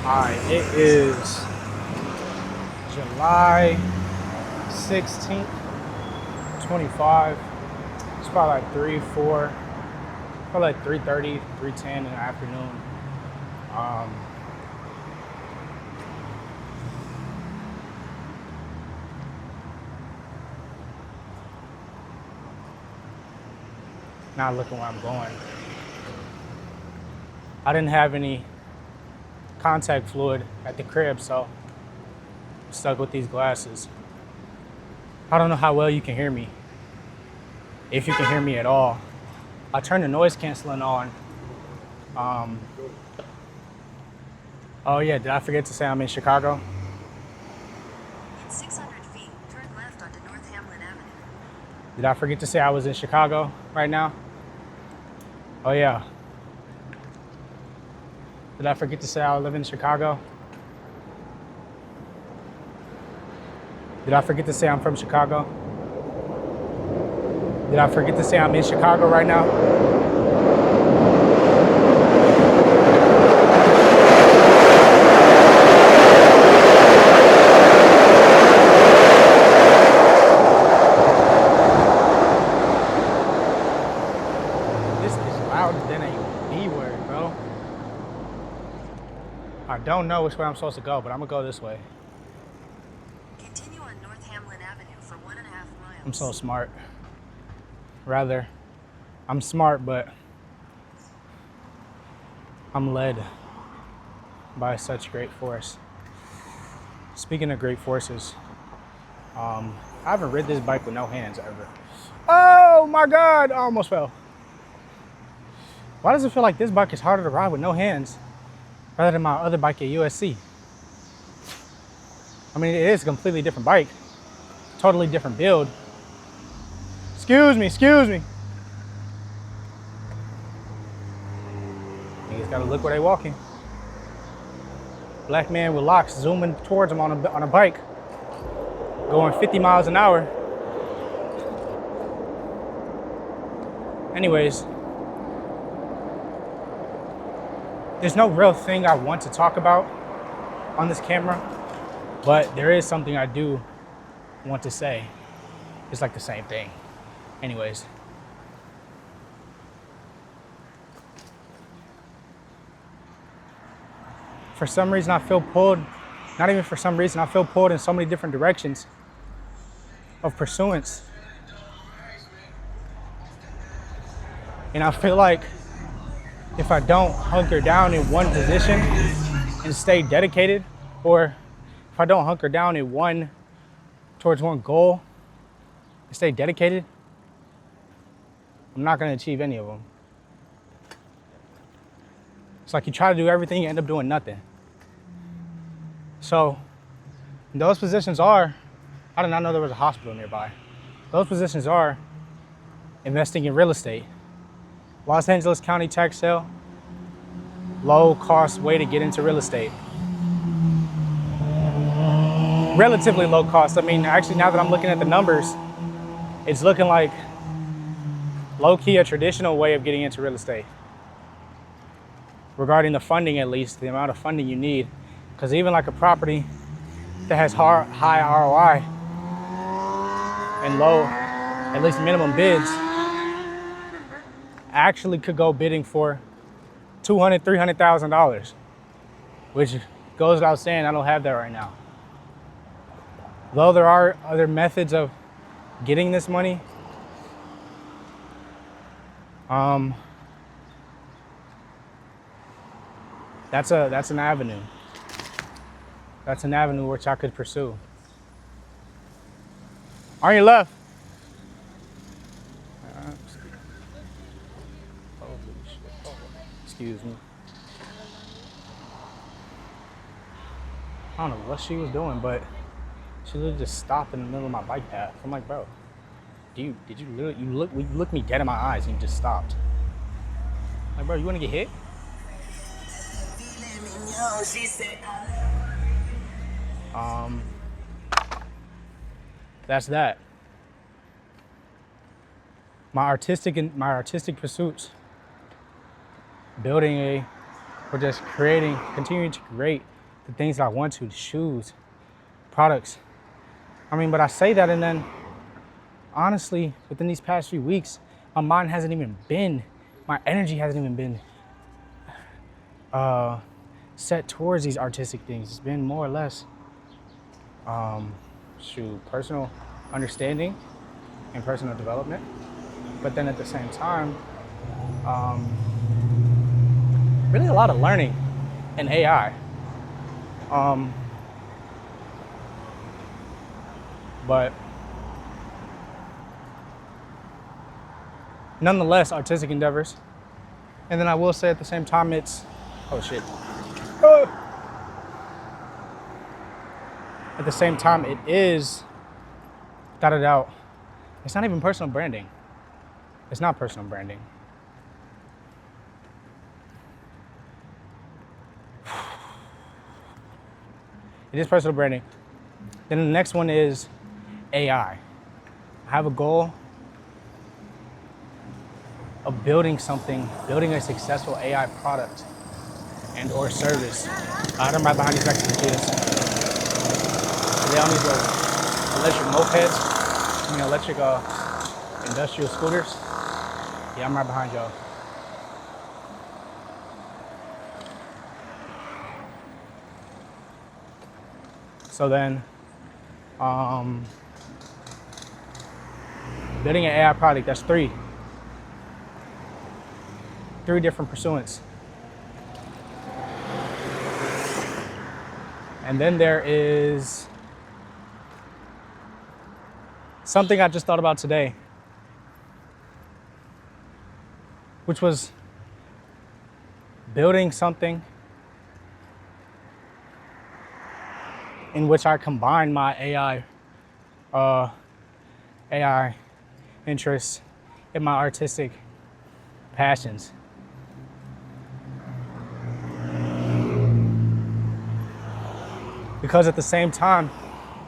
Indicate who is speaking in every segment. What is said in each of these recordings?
Speaker 1: Alright, it is July 16th, 25. It's probably like 3, 4, probably like 3:30, 3:10 in the afternoon. Um, Not looking where I'm going. I didn't have any contact fluid at the crib, so I'm stuck with these glasses. I don't know how well you can hear me, if you can hear me at all. I turned the noise canceling on. Oh yeah, did I forget to say I'm in Chicago?
Speaker 2: In 600 feet, turn left onto North Hamlin Avenue.
Speaker 1: Did I forget to say I was in Chicago right now? Oh yeah. Did I forget to say I live in Chicago? Did I forget to say I'm from Chicago? Did I forget to say I'm in Chicago right now? This is louder than a B word, bro. I don't know which way I'm supposed to go, but I'm gonna go this way.
Speaker 2: Continue on North Hamlin Avenue for 1.5 miles.
Speaker 1: I'm so smart. Rather, I'm smart, but I'm led by such great force. Speaking of great forces, I haven't ridden this bike with no hands ever. Oh my God, I almost fell. Why does it feel like this bike is harder to ride with no hands rather than my other bike at USC? I mean, it is a completely different bike, totally different build. Excuse me. Niggas gotta look where they walking. Black man with locks zooming towards him on a bike, going 50 miles an hour. Anyways, there's no real thing I want to talk about on this camera, but there is something I do want to say. It's like the same thing. Anyways. For some reason, I feel pulled, not even for some reason, I feel pulled in so many different directions of pursuance. And I feel like if I don't hunker down in one position and stay dedicated, or if I don't hunker down in towards one goal and stay dedicated, I'm not gonna achieve any of them. It's like you try to do everything, you end up doing nothing. So those positions are, I did not know there was a hospital nearby. Those positions are investing in real estate. Los Angeles County tax sale, low cost way to get into real estate. Relatively low cost. I mean, actually now that I'm looking at the numbers, it's looking like low-key a traditional way of getting into real estate. Regarding the funding, at least, the amount of funding you need. Because even like a property that has high ROI and low, at least minimum bids, actually could go bidding for $200,000, $300,000, which goes without saying, I don't have that right now. Though there are other methods of getting this money, that's an avenue. That's an avenue which I could pursue. On your left. Holy shit. Excuse me. I don't know what she was doing, but she literally just stopped in the middle of my bike path. I'm like, bro, did you literally, you looked me dead in my eyes and you just stopped. Like, bro, you wanna get hit? That's that. My artistic pursuits, or just continuing to create the things that I want to, the shoes, products. I mean, but I say that, and then honestly, within these past few weeks, my mind hasn't even been, my energy hasn't even been set towards these artistic things. It's been more or less, personal understanding and personal development. But then at the same time, really a lot of learning in AI. But nonetheless, artistic endeavors. And then I will say at the same time, it's, oh shit. At the same time, it is, without a doubt, it's not even personal branding. It's not personal branding. It is personal branding. Then the next one is AI. I have a goal of building something, building a successful AI product and or service. I'm right behind these next computers. They on these electric mopeds, electric industrial scooters. Yeah, I'm right behind y'all. So then, building an AI product, that's three different pursuits. And then there is something I just thought about today, which was building something in which I combine my AI interests and my artistic passions. Because at the same time,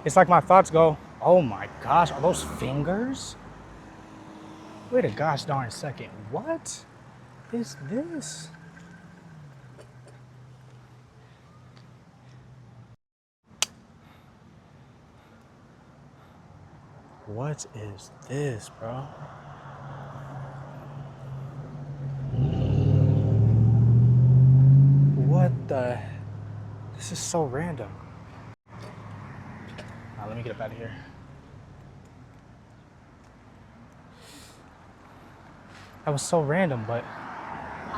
Speaker 1: it's like my thoughts go, oh my gosh, are those fingers? Wait a gosh darn second, what is this? What is this, bro? What the? This is so random. Let me get up out of here. That was so random, but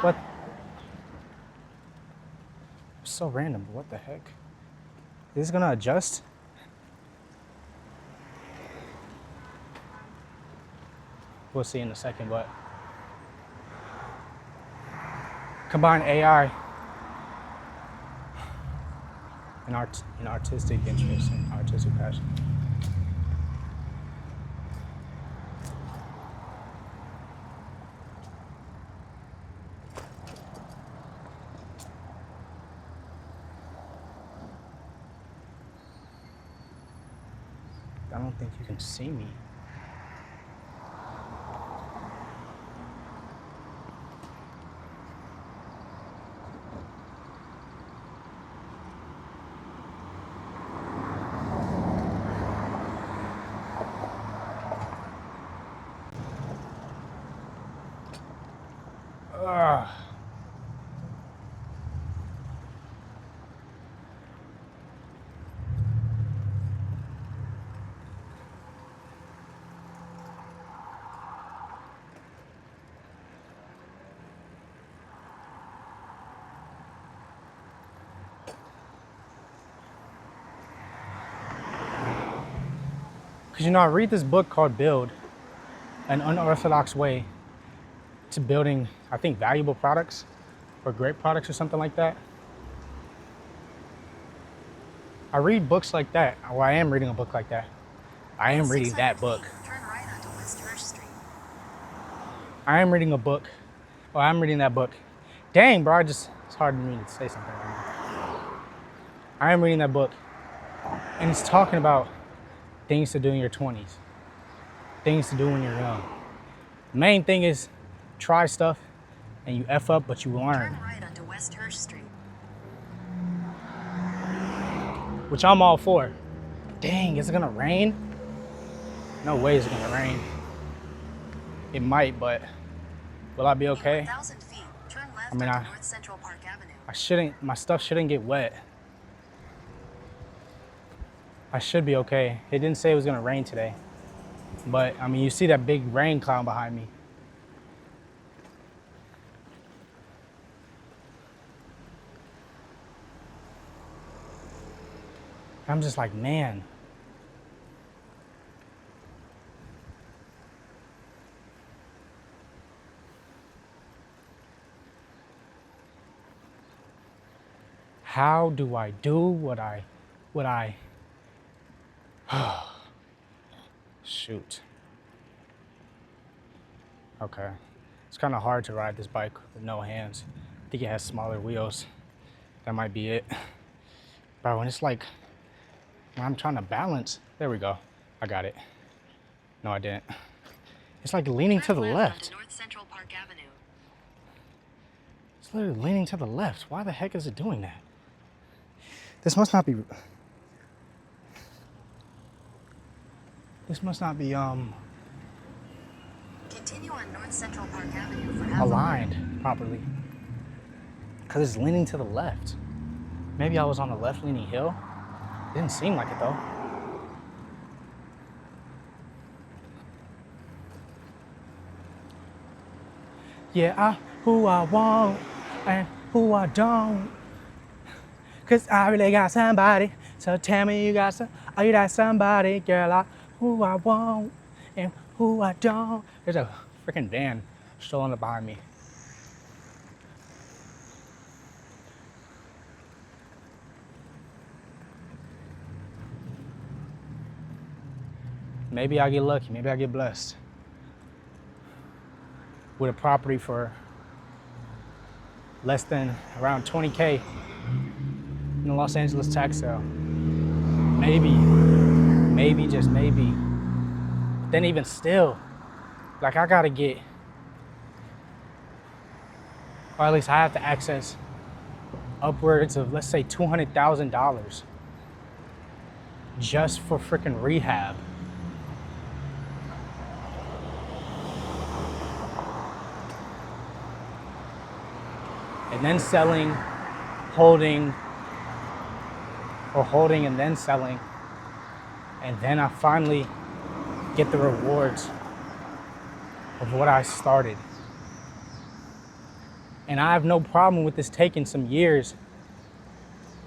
Speaker 1: what? It was so random, but what the heck? Is this gonna adjust? We'll see in a second, but combine AI and artistic interest and artistic passion. I don't think you can see me. Because, I read this book called Build, An Unorthodox Way to Building, I think, Valuable Products or Great Products or something like that. I read books like that. Well, I am reading a book like that. I am reading that book.
Speaker 2: Turn right onto West Church Street.
Speaker 1: I am reading a book. Well, I'm reading that book. Dang, bro, it's hard for me to say something right now. I am reading that book. And it's talking about things to do in your 20s. Things to do when you're young. The main thing is try stuff and you F up, but you learn.
Speaker 2: Turn right onto West Church Street.
Speaker 1: which I'm all for. Dang, is it gonna rain? No way it's gonna rain. It might, but will I be okay?
Speaker 2: In 1,000 feet, turn left
Speaker 1: I mean,
Speaker 2: onto North Central Park Avenue.
Speaker 1: my stuff shouldn't get wet. I should be okay. It didn't say it was gonna rain today. But I mean, you see that big rain cloud behind me. I'm just like, man. How do I do what I shoot. Okay. It's kind of hard to ride this bike with no hands. I think it has smaller wheels. That might be it. Bro, when it's like, when I'm trying to balance, there we go. I got it. No, I didn't. It's like leaning to the
Speaker 2: Turn
Speaker 1: left.
Speaker 2: onto North Central Park Avenue.
Speaker 1: It's literally leaning to the left. Why the heck is it doing that? This must not be
Speaker 2: Continue on North Central Park Avenue for half a mile.
Speaker 1: aligned properly. Because it's leaning to the left. Maybe I was on the left leaning hill. Didn't seem like it though. Yeah, who I want and who I don't. Cause I really got somebody. So tell me you got are you that somebody, girl? Who I want and who I don't. There's a freaking van strolling up behind me. Maybe I get lucky, maybe I get blessed with a property for less than around 20K in the Los Angeles tax sale. Maybe, just maybe. Then even still, like I gotta get, or at least I have to access upwards of, let's say, $200,000 just for freaking rehab. And then selling, holding and then selling. And then I finally get the rewards of what I started. And I have no problem with this taking some years.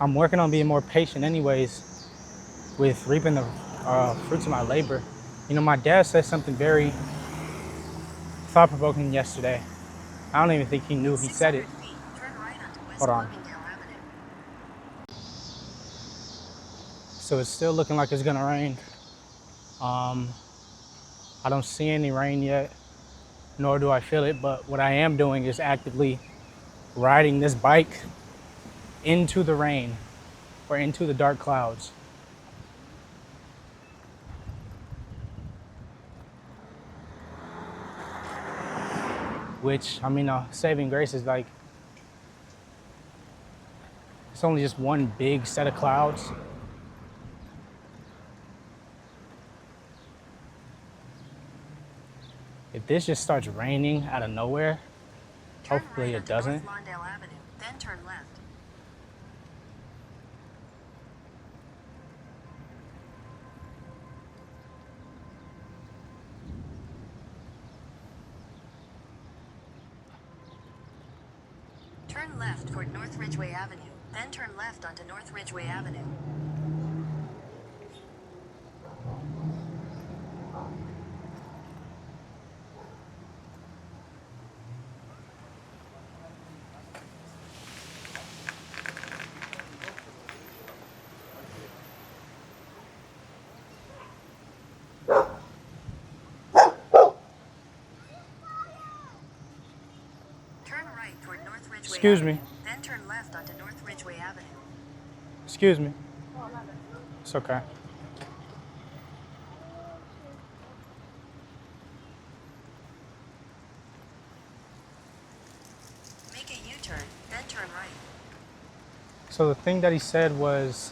Speaker 1: I'm working on being more patient anyways with reaping the fruits of my labor. You know, my dad said something very thought-provoking yesterday. I don't even think he knew he said it.
Speaker 2: 600 feet, turn right onto West
Speaker 1: Hold on.
Speaker 2: Bloomingdale Avenue.
Speaker 1: So it's still looking like it's gonna rain. I don't see any rain yet, nor do I feel it, but what I am doing is actively riding this bike into the rain or into the dark clouds. Which, I mean, saving grace is like, it's only just one big set of clouds. If this just starts raining out of nowhere,
Speaker 2: Turn
Speaker 1: hopefully
Speaker 2: right
Speaker 1: it
Speaker 2: onto
Speaker 1: doesn't.
Speaker 2: North Lawndale Avenue, then turn left. Turn left toward North Ridgeway Avenue, then turn left onto North Ridgeway Avenue. Turn right toward North Ridgeway
Speaker 1: Excuse me.
Speaker 2: Avenue, then turn left onto North Ridgeway Avenue.
Speaker 1: Excuse me. It's okay.
Speaker 2: Make a U-turn, then turn right.
Speaker 1: So the thing that he said was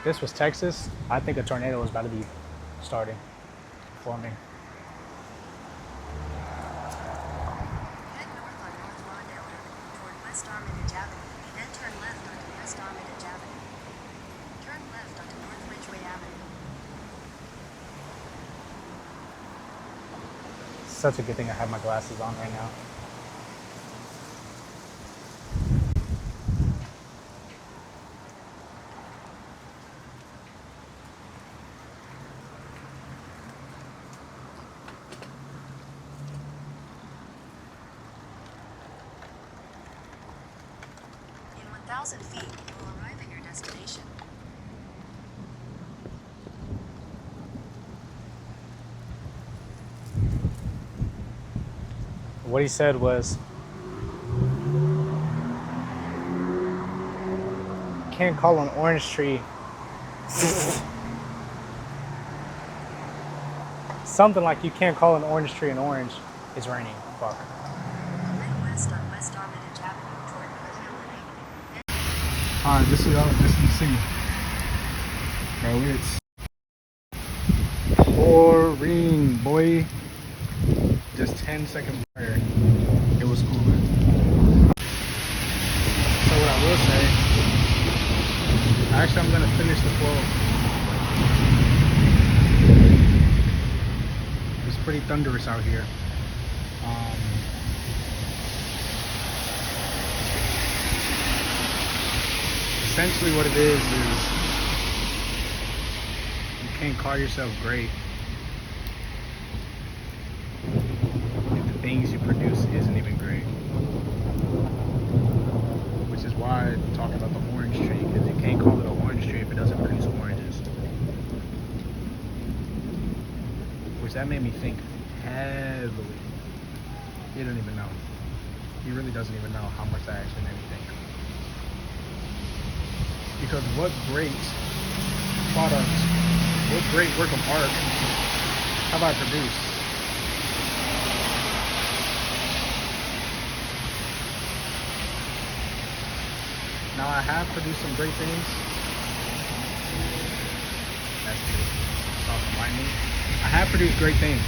Speaker 1: this was Texas, I think a tornado was about to be starting, forming.
Speaker 2: Head north on North Lawndale Avenue toward West Armitage Avenue, then turn left onto West Armitage Avenue. Turn left onto North Ridgeway Avenue.
Speaker 1: Such a good thing I have my glasses on right now.
Speaker 2: In 1,000 feet, you will arrive at your destination.
Speaker 1: What he said was, can't call an orange tree. Something like you can't call an orange tree an orange. It's raining. Fuck.
Speaker 2: Head west on West Armitage Avenue toward North Hamlin Avenue.
Speaker 1: Alright, this is all just you see. Bro, it's pouring, boy. Just 10 seconds prior, it was cooler. So what I will say, actually I'm gonna finish the quote. It's pretty thunderous out here. Essentially what it is you can't call yourself great if the things you produce isn't even great. Which is why I talk about the orange tree, because you can't call it an orange tree if it doesn't produce oranges. Which that made me think heavily. He don't even know. He really doesn't even know how much that actually made me think. Because what great product, what great work of art have I produced? Now I have produced some great things. That's beautiful. Stop reminding me. I have produced great things.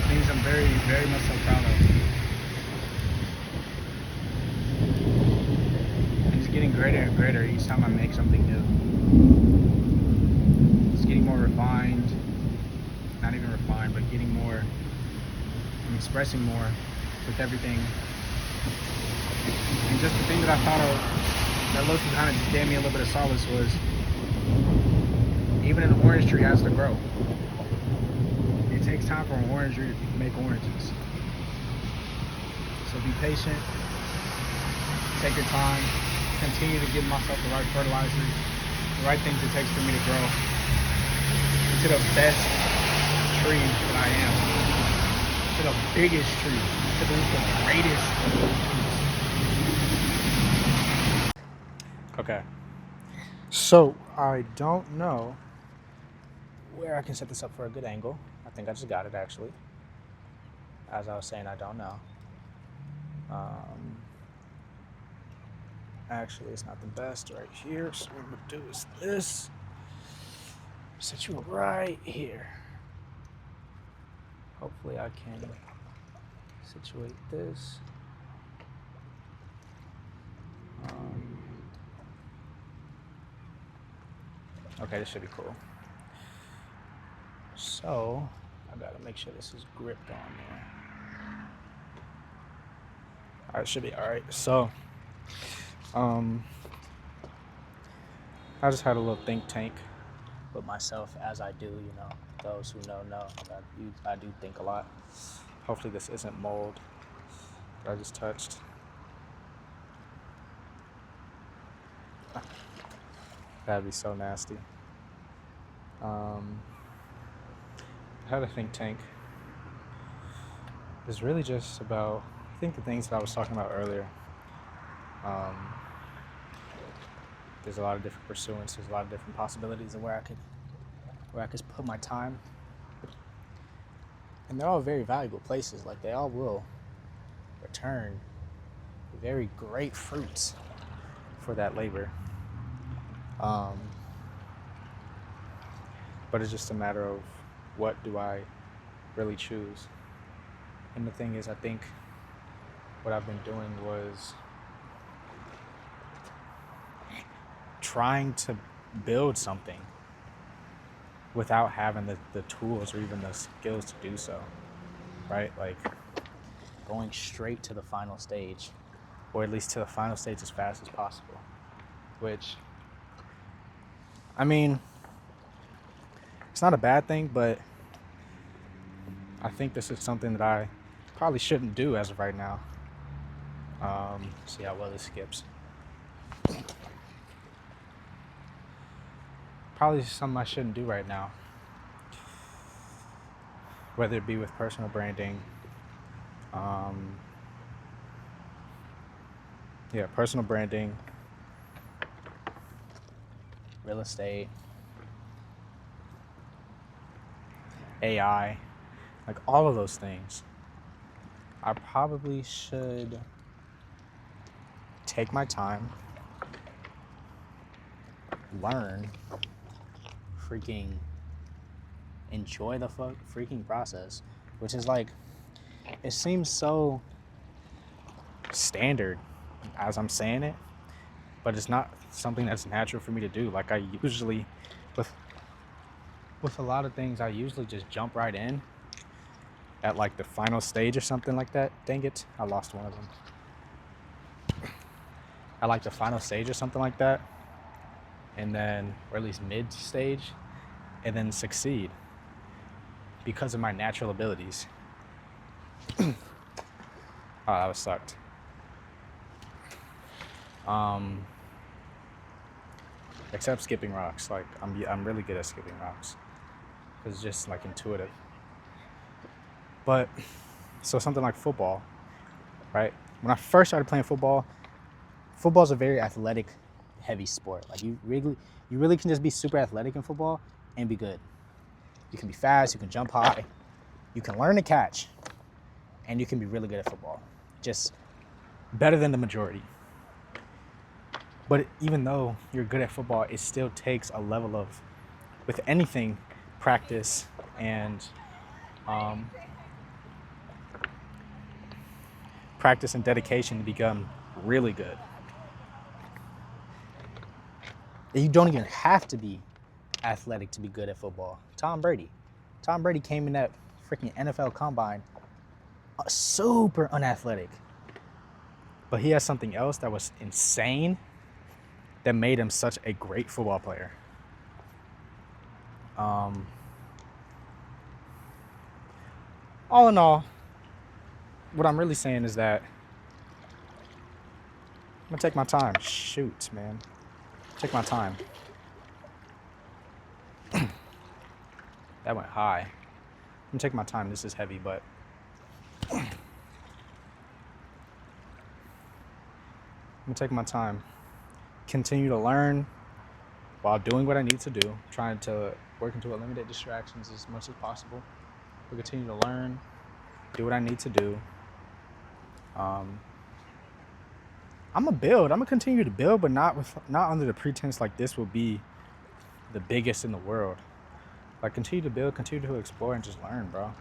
Speaker 1: Things I'm very, very much so proud of. And it's getting greater and greater each time I make something new. It's getting more refined. Not even refined, but getting more. I'm expressing more with everything. And just the thing that I thought of that low-key kind of just gave me a little bit of solace was even an orange tree has to grow. It takes time for an orange tree to make oranges. So be patient, take your time, continue to give myself the right fertilizer, the right things it takes for me to grow into the best tree that I am, to the biggest tree, to the greatest. Okay. So I don't know where I can set this up for a good angle. I think I just got it actually. As I was saying, I don't know. Actually, it's not the best right here. So what I'm gonna do is this. Set you right here. Hopefully I can situate this. Okay, this should be cool. So I gotta make sure this is gripped on there. All right, should be all right. So, I just had a little think tank with myself, as I do. You know, those who know that I do think a lot. Hopefully, this isn't mold that I just touched. That'd be so nasty. I had a think tank. It's really just about, I think, the things that I was talking about earlier. There's a lot of different pursuits. There's a lot of different possibilities of where I could put my time. And they're all very valuable places. Like, they all will return very great fruits for that labor. But it's just a matter of what do I really choose. And the thing is, I think what I've been doing was trying to build something without having the tools or even the skills to do so, right? Like going straight to the final stage, or at least to the final stage as fast as possible, which, I mean, it's not a bad thing, but I think this is something that I probably shouldn't do as of right now. See how well this skips. Probably something I shouldn't do right now. Whether it be with personal branding, personal branding, real estate, AI, like all of those things. I probably should take my time, learn, freaking enjoy the freaking process, which is like, it seems so standard as I'm saying it, but it's not something that's natural for me to do. Like I usually, with a lot of things, I usually just jump right in at like the final stage or something like that. Dang it, I lost one of them. At like the final stage or something like that, and then, or at least mid stage, and then succeed because of my natural abilities. Oh, that was sucked. Except skipping rocks. Like I'm really good at skipping rocks. It's just like intuitive. But so something like football, right? When I first started playing football is a very athletic heavy sport. Like you really can just be super athletic in football and be good. You can be fast, you can jump high, you can learn to catch, and you can be really good at football. Just better than the majority. But even though you're good at football, it still takes a level of, with anything, practice and dedication to become really good. You don't even have to be athletic to be good at football. Tom Brady came in that freaking NFL combine super unathletic, but he has something else that was insane that made him such a great football player. All in all, what I'm really saying is that I'm gonna take my time. Shoot, man. Take my time. That went high. I'm gonna take my time. This is heavy, but I'm gonna take my time. Continue to learn while doing what I need to do. Trying to work into eliminate distractions as much as possible. We'll continue to learn, do what I need to do. I'm gonna continue to build, but not under the pretense like this will be the biggest in the world. Like continue to build, continue to explore, and just learn, bro.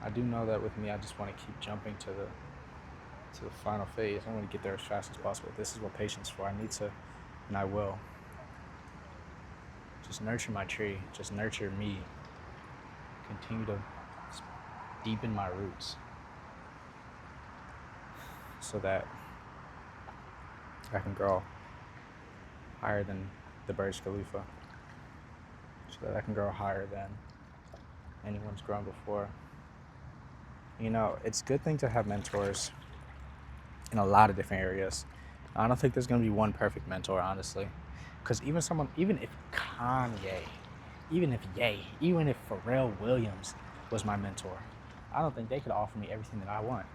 Speaker 1: I do know that with me, I just want to keep jumping to the final phase. I want to get there as fast as possible. This is what patience is for. I need to, and I will. Just nurture my tree. Just nurture me. Continue to deepen my roots so that I can grow higher than the Burj Khalifa. So that I can grow higher than anyone's grown before. You know, it's a good thing to have mentors in a lot of different areas. I don't think there's going to be one perfect mentor, honestly. Because even if Kanye, even if Pharrell Williams was my mentor, I don't think they could offer me everything that I want,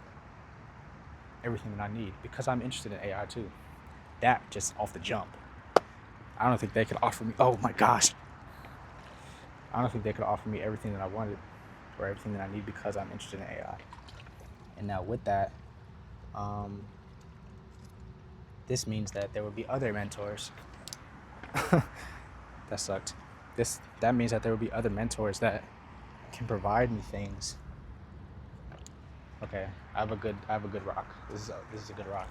Speaker 1: everything that I need, because I'm interested in AI too. That just off the jump. I don't think they could offer me, oh my gosh. I don't think they could offer me everything that I wanted or everything that I need because I'm interested in AI. And now with that, this means that there will be other mentors. That sucked. That means that there will be other mentors that can provide me things. Okay, I have a good rock. This is a good rock.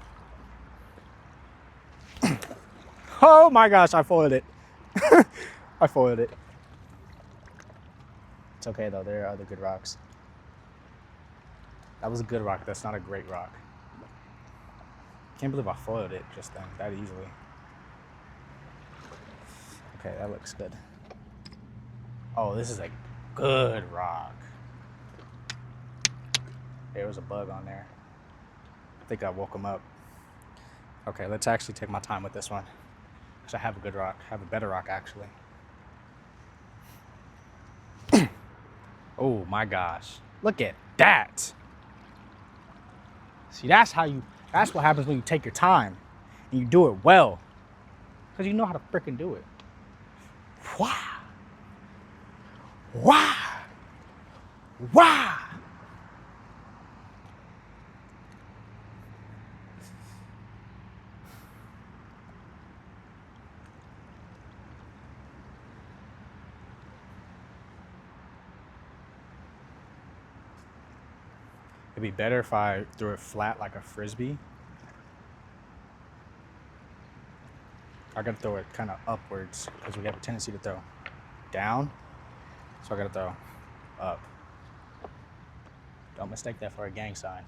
Speaker 1: Oh my gosh, I foiled it. I foiled it. It's okay though, there are other good rocks. That was a good rock, that's not a great rock. Can't believe I foiled it just then, that easily. Okay, that looks good. Oh, this is a good rock. There was a bug on there. I think I woke him up. Okay, let's actually take my time with this one. Because I have a good rock. I have a better rock, actually. Oh my gosh. Look at that. See, that's what happens when you take your time and you do it well. Because you know how to freaking do it. Wow. Wow. Wow. It'd be better if I threw it flat like a frisbee. I gotta throw it kind of upwards because we have a tendency to throw down. So I gotta throw up. Don't mistake that for a gang sign.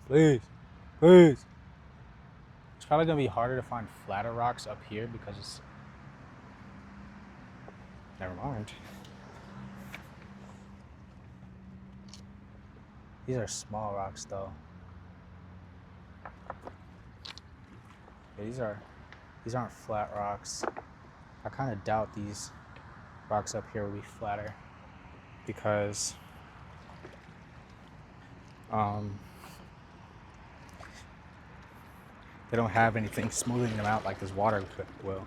Speaker 1: Please, please. It's probably gonna be harder to find flatter rocks up here because it's... Never mind. These are small rocks though. Yeah, these aren't flat rocks. I kind of doubt these rocks up here will be flatter because they don't have anything smoothing them out like this water will.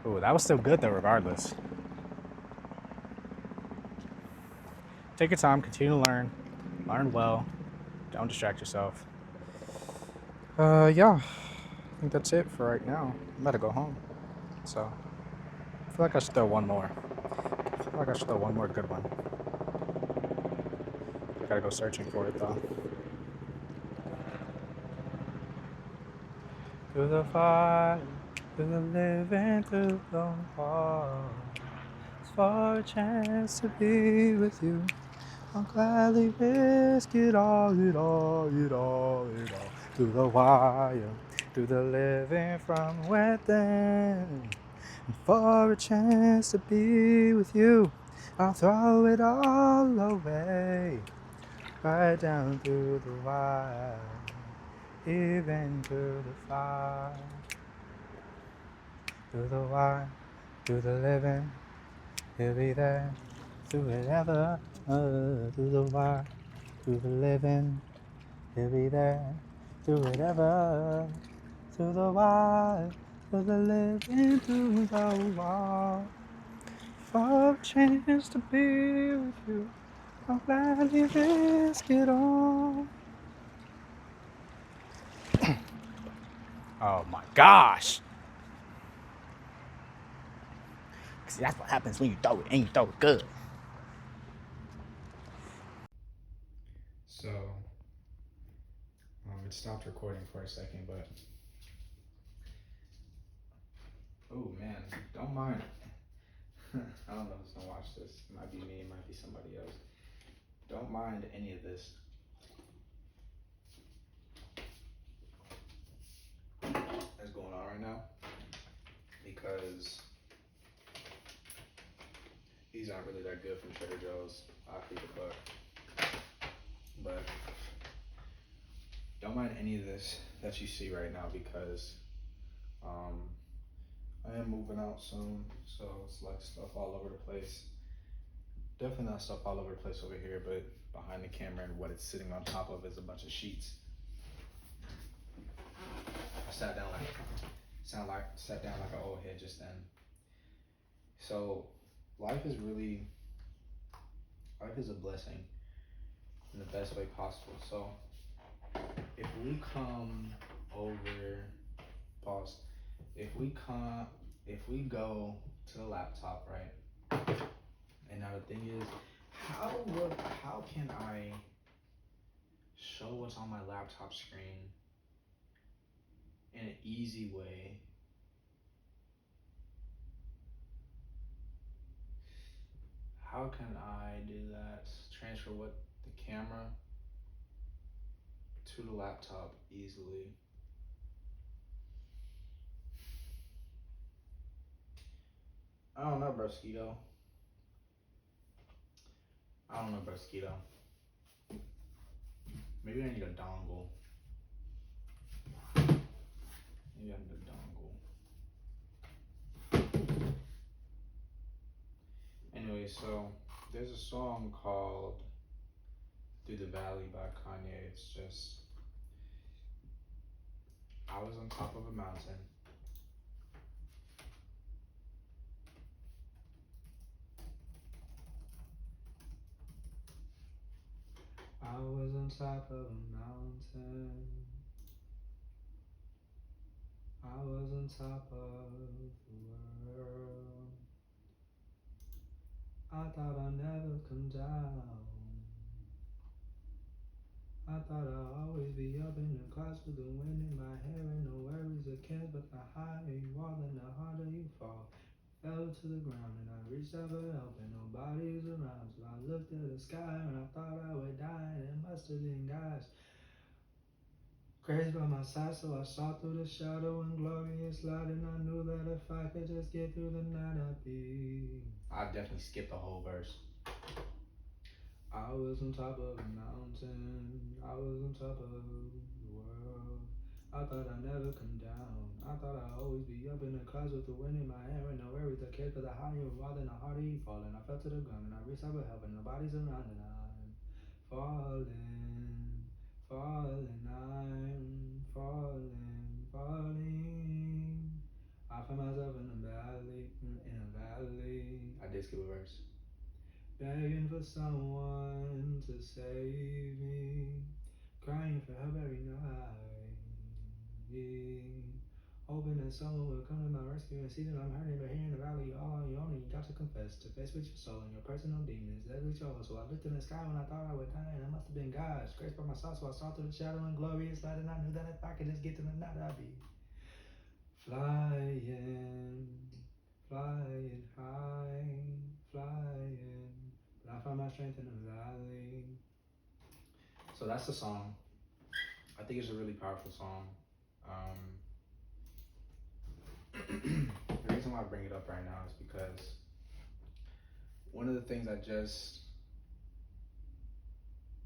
Speaker 1: Ooh, that was still good though, regardless. Take your time, continue to learn well, don't distract yourself. Yeah, I think that's it for right now. I'm about to go home, so I feel like I should throw one more. I feel like I should throw one more good one. I gotta go searching for it though. Through the fire, through the living, through the wall, it's for a chance to be with you. I'll gladly risk it all, it all, it all, it all. Through the wire, through the living from within. And for a chance to be with you, I'll throw it all away. Right down through the wire, even through the fire. Through the wire, through the living, he'll be there. Through whatever, through the wire, through the living, he'll be there. Through whatever, through the wire, through the living, through the wall. For a chance to be with you, I'll gladly risk it all. Oh my gosh! See, that's what happens when you throw it and you throw it good. So, it stopped recording for a second, but oh man, don't mind. I don't know who's gonna watch this. It might be me, it might be somebody else. Don't mind any of this that's going on right now because these aren't really that good from Trader Joe's. I'll keep it buck. But don't mind any of this that you see right now because I am moving out soon, so it's like stuff all over the place. Definitely not stuff all over the place over here, but behind the camera and what it's sitting on top of is a bunch of sheets. I sat down like an old head just then. So life is really
Speaker 3: Life is a blessing in the best way possible. So if we come over, pause. If we go to the laptop, right? And now the thing is, how can I show what's on my laptop screen in an easy way? How can I do that? Transfer what the camera to the laptop easily. I don't know, Brosquito. Maybe I need a dongle. Maybe I need a dongle. Anyway, so there's a song called Through the Valley by Kanye. It's just, I was on top of a mountain. I was on top of a mountain. I was on top of the world. I thought I'd never come down. I thought I'd always be up in the clouds with the wind in my hair and no worries or cares. But the higher you fall, then the harder you fall. Fell to the ground and I reached out for help and nobody was around. So I looked at the sky and I thought I would die, and it must have been God's grace by my side. So I saw through the shadow and glorious light, and I knew that if I could just get through the night, I'd be. I definitely skipped the whole verse. I was on top of a mountain. I was on top of the world. I thought I'd never come down. I thought I'd always be up in the clouds with the wind in my hair and no worries or cares. But the higher you fall, then the harder you fall. And I fell to the ground and I reached out for help and nobody's around, and I'm falling, falling, I'm falling, falling. I found myself in a valley. I did skip a verse. Begging for someone to save me, crying for help every night, hoping that someone will come to my rescue and see that I'm hurting. But here in the valley, you're all on your own, and you got to confess, to face with your soul and your personal demons that is yours. So I looked in the sky when I thought I would die, and it must have been God's grace by my side. So I saw through the shadow and glorious light, and I knew that if I could just get to the night, I'd be flying, flying high, flying. But I found my strength in the valley. So that's the song. I think it's a really powerful song. The reason why I bring it up right now is because one of the things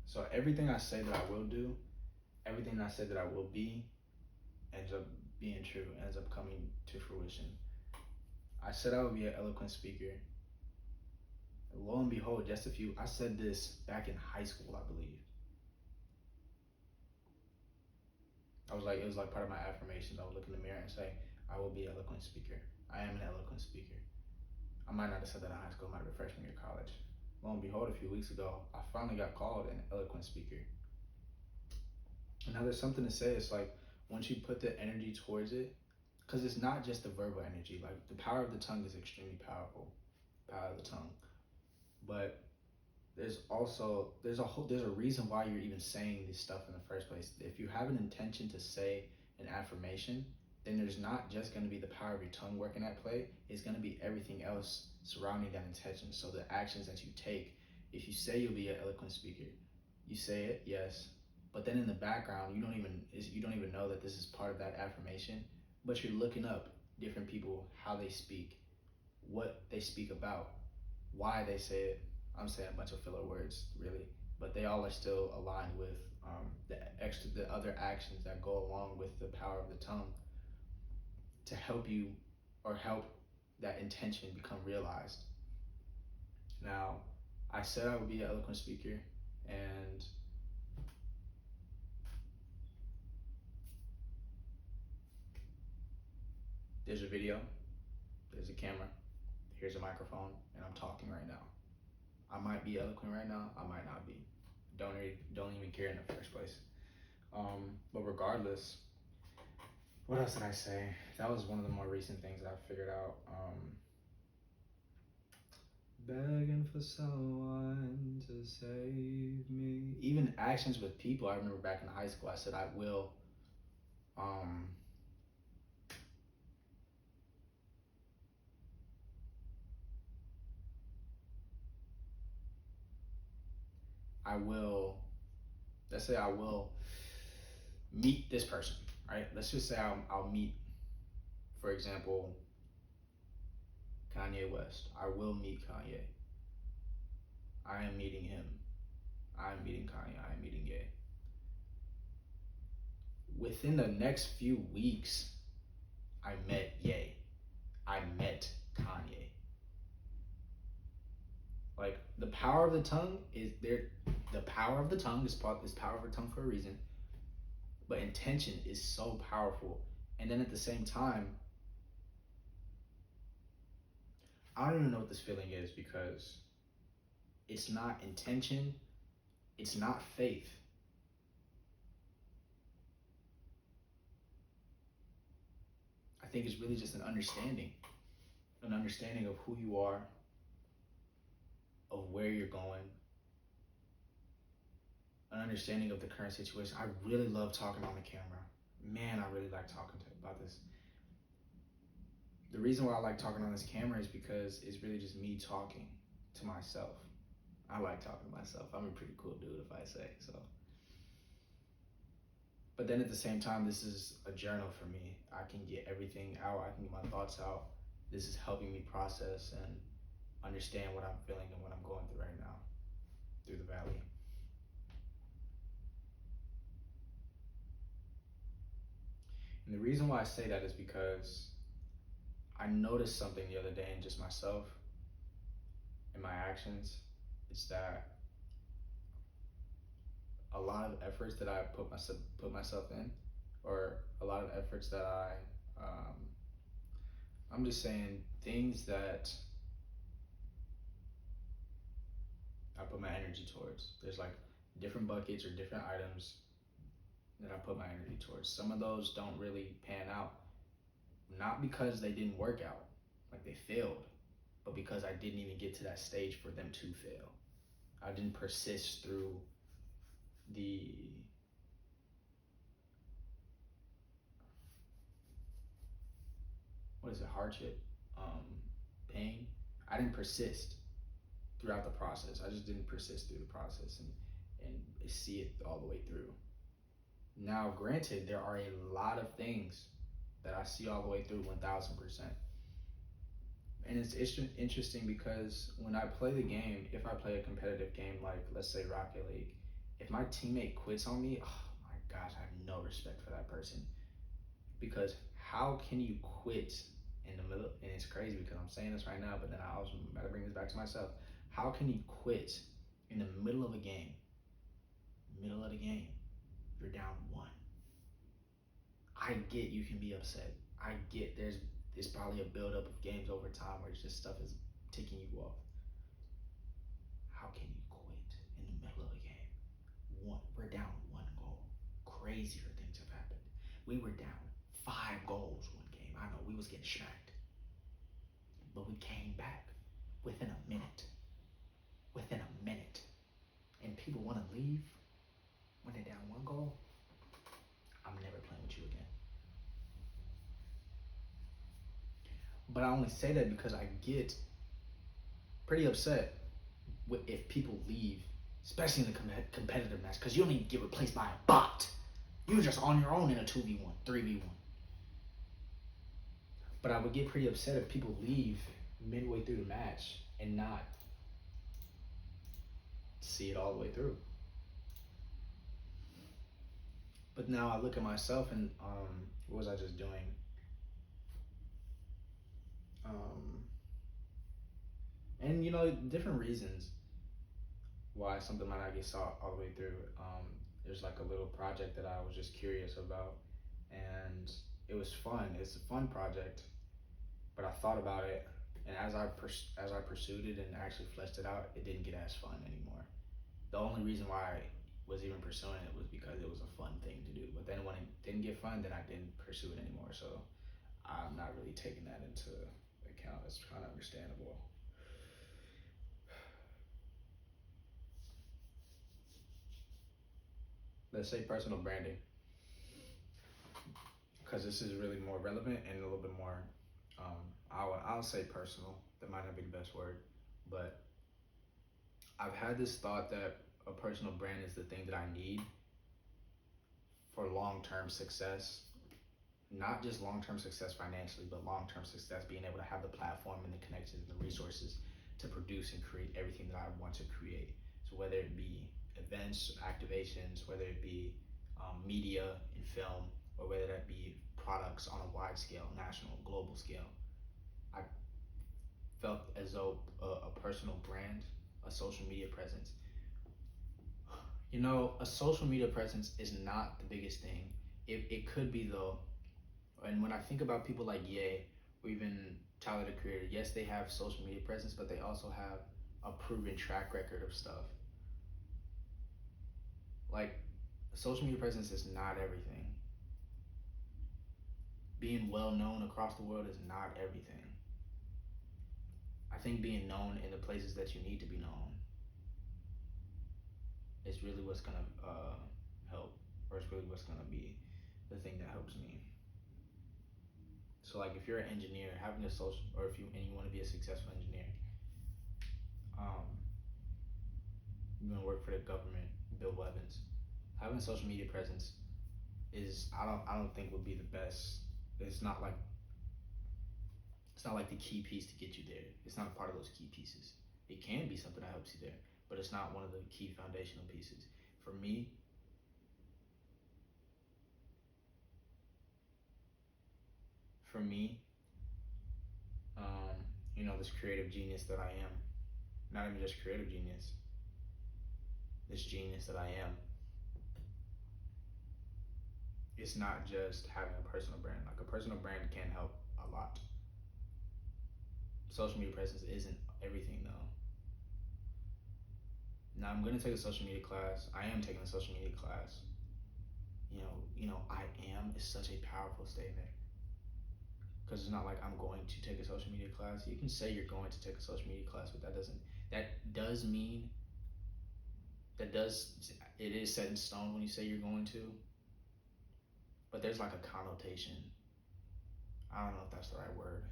Speaker 3: so everything I say that I will do, everything I said that I will be, ends up being true, ends up coming to fruition. I said I would be an eloquent speaker. Lo and behold, I said this back in high school, I believe. It was like part of my affirmations. I would look in the mirror and say, I will be an eloquent speaker. I am an eloquent speaker. I might not have said that in high school, it might have been freshman year of college. Lo and behold, a few weeks ago, I finally got called an eloquent speaker. And now there's something to say. It's like, once you put the energy towards it, because it's not just the verbal energy. Like, the power of the tongue is extremely powerful. Power of the tongue. But there's a reason why you're even saying this stuff in the first place. If you have an intention to say an affirmation, then there's not just going to be the power of your tongue working at play. It's going to be everything else surrounding that intention. So the actions that you take. If you say you'll be an eloquent speaker, you say it, yes, but then in the background you don't even know that this is part of that affirmation. But you're looking up different people, how they speak, what they speak about, why they say it. I'm saying a bunch of filler words, really, but they all are still aligned with the other actions that go along with the power of the tongue to help you or help that intention become realized. Now, I said I would be an eloquent speaker, and there's a video, there's a camera, here's a microphone, and I'm talking right now. I might be eloquent right now. I might not be. Don't even care in the first place. But regardless, what else did I say? That was one of the more recent things that I figured out. Begging for someone to save me. Even actions with people. I remember back in high school, I said I will. I will. Let's say I will meet this person, right? Let's just say I'll meet, for example, Kanye West. I will meet Kanye. I am meeting him. I am meeting Kanye. I am meeting Ye. Within the next few weeks, I met Ye. I met Kanye. Like the power of the tongue is there. The power of the tongue is power of the tongue for a reason. But intention is so powerful. And then at the same time, I don't even know what this feeling is because it's not intention, it's not faith. I think it's really just an understanding of who you are, of where you're going, an understanding of the current situation. I really love talking on the camera. Man, I really like talking about this. The reason why I like talking on this camera is because it's really just me talking to myself. I like talking to myself. I'm a pretty cool dude if I say so. But then at the same time, this is a journal for me. I can get everything out. I can get my thoughts out. This is helping me process and understand what I'm feeling and what I'm going through right now through the valley. And the reason why I say that is because I noticed something the other day in just myself, in my actions. It's that a lot of efforts that I put myself in, or a lot of efforts that I'm just saying things that I put my energy towards. There's like different buckets or different items that I put my energy towards. Some of those don't really pan out, not because they didn't work out, like they failed, but because I didn't even get to that stage for them to fail. I didn't persist through the hardship, pain. I didn't persist throughout the process. I just didn't persist through the process and see it all the way through. Now, granted, there are a lot of things that I see all the way through 1000%. And it's interesting because when I play the game, if I play a competitive game like, let's say, Rocket League, if my teammate quits on me, oh my gosh, I have no respect for that person. Because how can you quit in the middle? And it's crazy because I'm saying this right now, but then I also gotta bring this back to myself. How can you quit in the middle of a game? Middle of the game, you're down 1. I get you can be upset. I get there's probably a buildup of games over time where it's just stuff is ticking you off. How can you quit in the middle of a game? We're down 1 goal. Crazier things have happened. We were down 5 goals one game. I know we was getting smacked, but we came back within a minute. Within a minute, and people want to leave when they're down 1 goal. I'm never playing with you again. But I only say that because I get pretty upset if people leave, especially in the competitive match, because you don't even get replaced by a bot. You're just on your own in a 2v1, 3v1. But I would get pretty upset if people leave midway through the match and not see it all the way through. But now I look at myself and what was I just doing? And you know, different reasons why something might not get saw all the way through. There's like a little project that I was just curious about, and it was fun. It's a fun project, but I thought about it And as I pursued it and actually fleshed it out, it didn't get as fun anymore. The only reason why I was even pursuing it was because it was a fun thing to do. But then when it didn't get fun, then I didn't pursue it anymore. So I'm not really taking that into account. It's kind of understandable. Let's say personal branding, because this is really more relevant and a little bit more. I'll say personal. That might not be the best word, but I've had this thought that a personal brand is the thing that I need for long-term success. Not just long-term success financially, but long-term success, being able to have the platform and the connections and the resources to produce and create everything that I want to create. So whether it be events, activations, whether it be media and film, or whether that be products on a wide scale, national, global scale, I felt as though a personal brand, a social media presence. You know, a social media presence is not the biggest thing. It could be though. And when I think about people like Ye, or even Tyler the Creator, yes, they have social media presence, but they also have a proven track record of stuff. Like, social media presence is not everything. Being well known across the world is not everything. I think being known in the places that you need to be known is really what's gonna help, or it's really what's gonna be the thing that helps me. So like if you're an engineer, having a social, or if you want to be a successful engineer, you want to work for the government, build weapons, having a social media presence is I don't think would be the best. It's not like the key piece to get you there. It's not a part of those key pieces. It can be something that helps you there, but it's not one of the key foundational pieces. For me, you know, this creative genius that I am, not even just creative genius, this genius that I am, it's not just having a personal brand. Like, a personal brand can help a lot. Social media presence isn't everything though. Now I'm gonna take a social media class. I am taking a social media class. You know, I am is such a powerful statement. Because it's not like I'm going to take a social media class. You can say you're going to take a social media class, but it is set in stone when you say you're going to, but there's like a connotation. I don't know if that's the right word,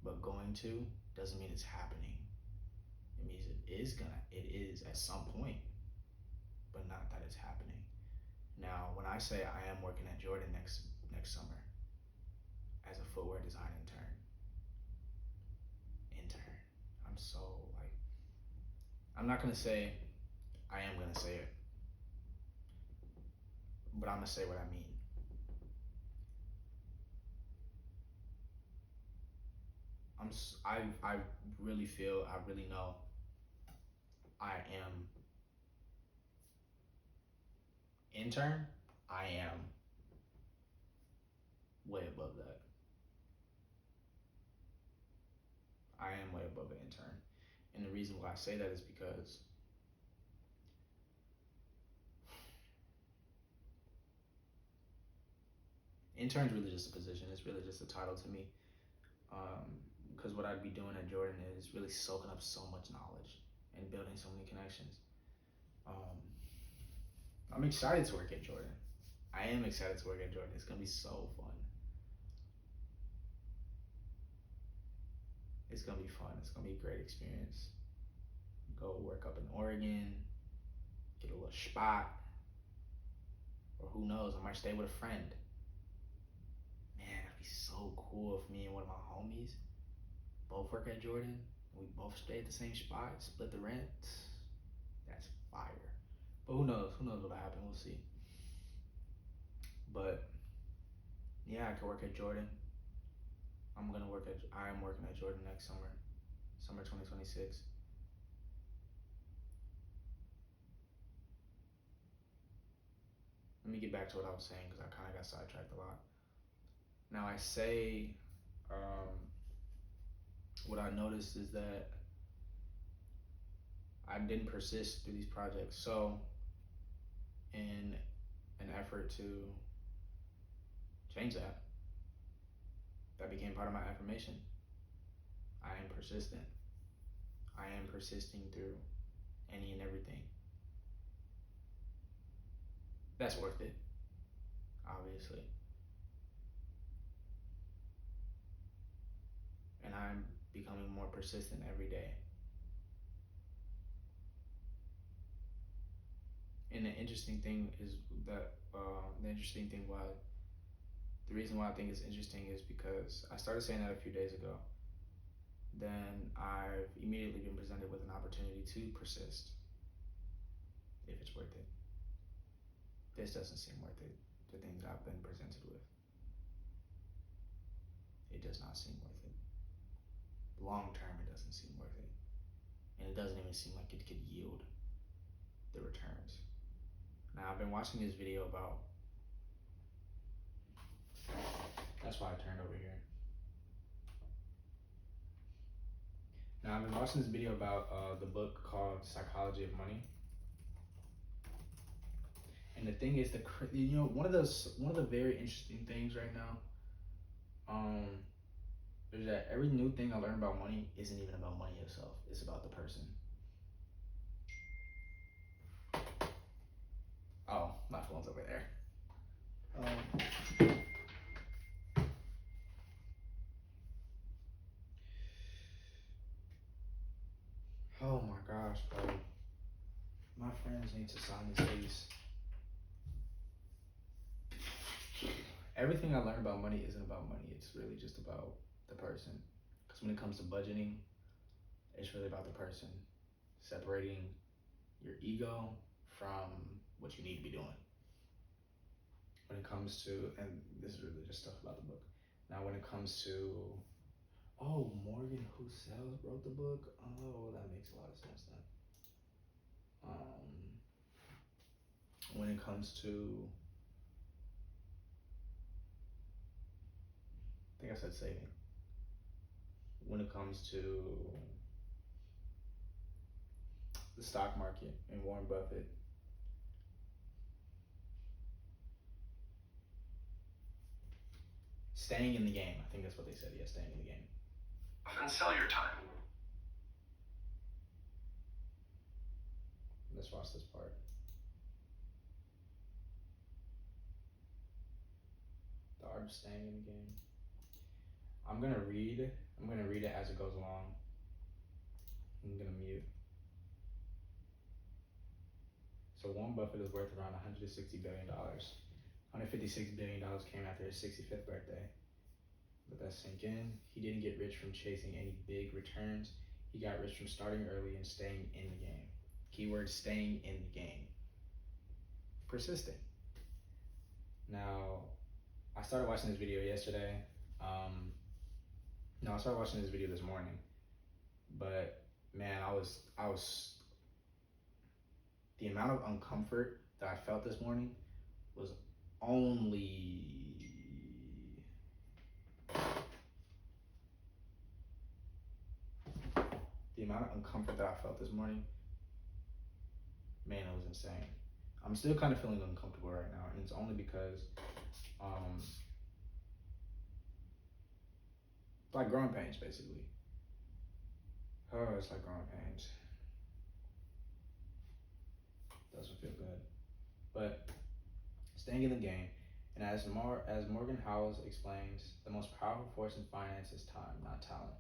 Speaker 3: but going to doesn't mean it's happening. It means it is at some point, but not that it's happening. Now, when I say I am working at Jordan next summer as a footwear design intern, I'm so like, I'm not gonna say I am gonna say it, but I'm gonna say what I mean. I really feel, I really know I am intern. I am way above that. I am way above an intern. And the reason why I say that is because intern's really just a position. It's really just a title to me. Because what I'd be doing at Jordan is really soaking up so much knowledge and building so many connections. I'm excited to work at Jordan. I am excited to work at Jordan. It's gonna be so fun. It's gonna be fun. It's gonna be a great experience. Go work up in Oregon, get a little spot, or who knows, I might stay with a friend. Man, that'd be so cool if me and one of my homies both work at Jordan. We both stay at the same spot, split the rent. That's fire. But who knows? Who knows what'll happen? We'll see. But yeah, I could work at Jordan. I am working at Jordan next summer, summer 2026. Let me get back to what I was saying because I kind of got sidetracked a lot. Now I say what I noticed is that I didn't persist through these projects. So, in an effort to change that, that became part of my affirmation. I am persistent. I am persisting through any and everything. That's worth it, obviously. And I'm becoming more persistent every day. And the interesting thing is that the reason why I think it's interesting is because I started saying that a few days ago. Then I've immediately been presented with an opportunity to persist if it's worth it. This doesn't seem worth it, the things I've been presented with. It does not seem worth it. Long term, it doesn't seem worth it. And it doesn't even seem like it could yield the returns. Now, I've been watching this video about, that's why I turned over here. Now, I've been watching this video about the book called Psychology of Money. And the thing is, one of the very interesting things right now, is that every new thing I learn about money isn't even about money itself. It's about the person. Oh, my phone's over there. Oh my gosh, bro. My friends need to sign this lease. Everything I learn about money isn't about money. It's really just about the person. Because when it comes to budgeting, it's really about the person. Separating your ego from what you need to be doing. When it comes to, and this is really just stuff about the book. Now, when it comes to, oh, Morgan Housel wrote the book. Oh, that makes a lot of sense then. When it comes to, I think I said saving. When it comes to the stock market and Warren Buffett, staying in the game. I think that's what they said. Yeah, staying in the game.
Speaker 4: And sell your time.
Speaker 3: Let's watch this part. The art of staying in the game. I'm gonna read it as it goes along. I'm gonna mute. So Warren Buffett is worth around $160 billion. $156 billion came after his 65th birthday. Let that sink in. He didn't get rich from chasing any big returns. He got rich from starting early and staying in the game. Keyword, staying in the game. Persistent. Now, I started watching this video yesterday. I started watching this video this morning. But man, I was the amount of uncomfort that I felt this morning was only the amount of uncomfort that I felt this morning, man, it was insane. I'm still kind of feeling uncomfortable right now, and it's only because it's like growing pains, basically. Oh, it's like growing pains. Doesn't feel good. But staying in the game, and as Morgan Howes explains, the most powerful force in finance is time, not talent.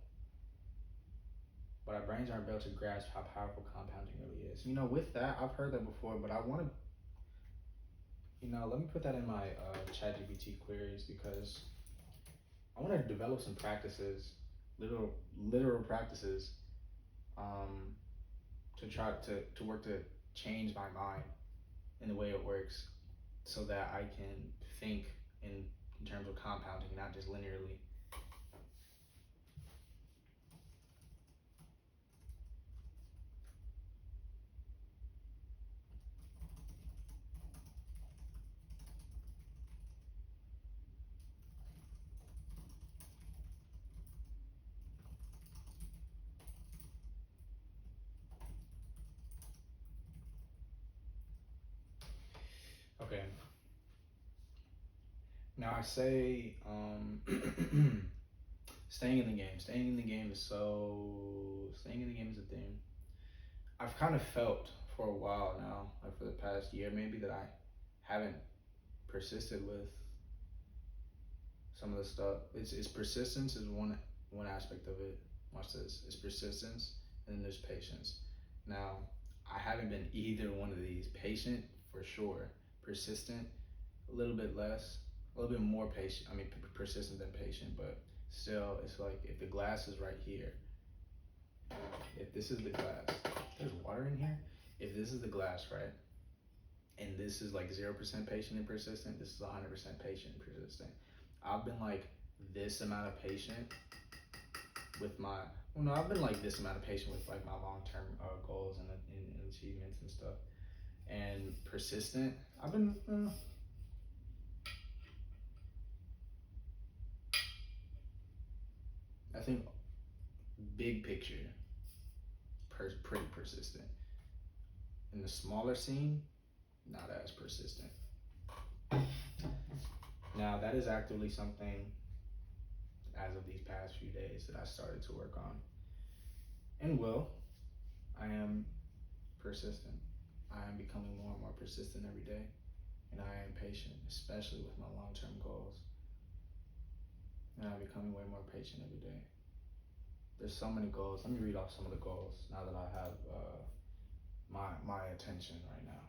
Speaker 3: But our brains aren't built to grasp how powerful compounding really is. With that, I've heard that before, but I want to, let me put that in my ChatGPT queries, because I want to develop some practices, literal practices, to try to work to change my mind in the way it works, so that I can think in terms of compounding, not just linearly. Okay. Now I say, staying in the game. Staying in the game is a thing. I've kind of felt for a while now, like for the past year maybe, that I haven't persisted with some of the stuff. It's persistence is one aspect of it. Watch this. It's persistence, and then there's patience. Now, I haven't been either one of these. Patient for sure. Persistent, a little bit less, a little bit more patient. I mean, persistent than patient, but still, it's like if the glass is right here, if this is the glass, there's water in here. If this is the glass, right, and this is like 0% patient and persistent, this is 100% patient and persistent. I've been like this amount of patient with my, well, no, I've been like this amount of patient with like my long-term goals and achievements and stuff, and persistent. I've been. I think big picture, pretty persistent. In the smaller scene, not as persistent. Now that is actively something, as of these past few days, that I started to work on. And I am persistent. I am becoming more and more persistent every day. And I am patient, especially with my long-term goals. And I'm becoming way more patient every day. There's so many goals. Let me read off some of the goals now that I have my attention right now.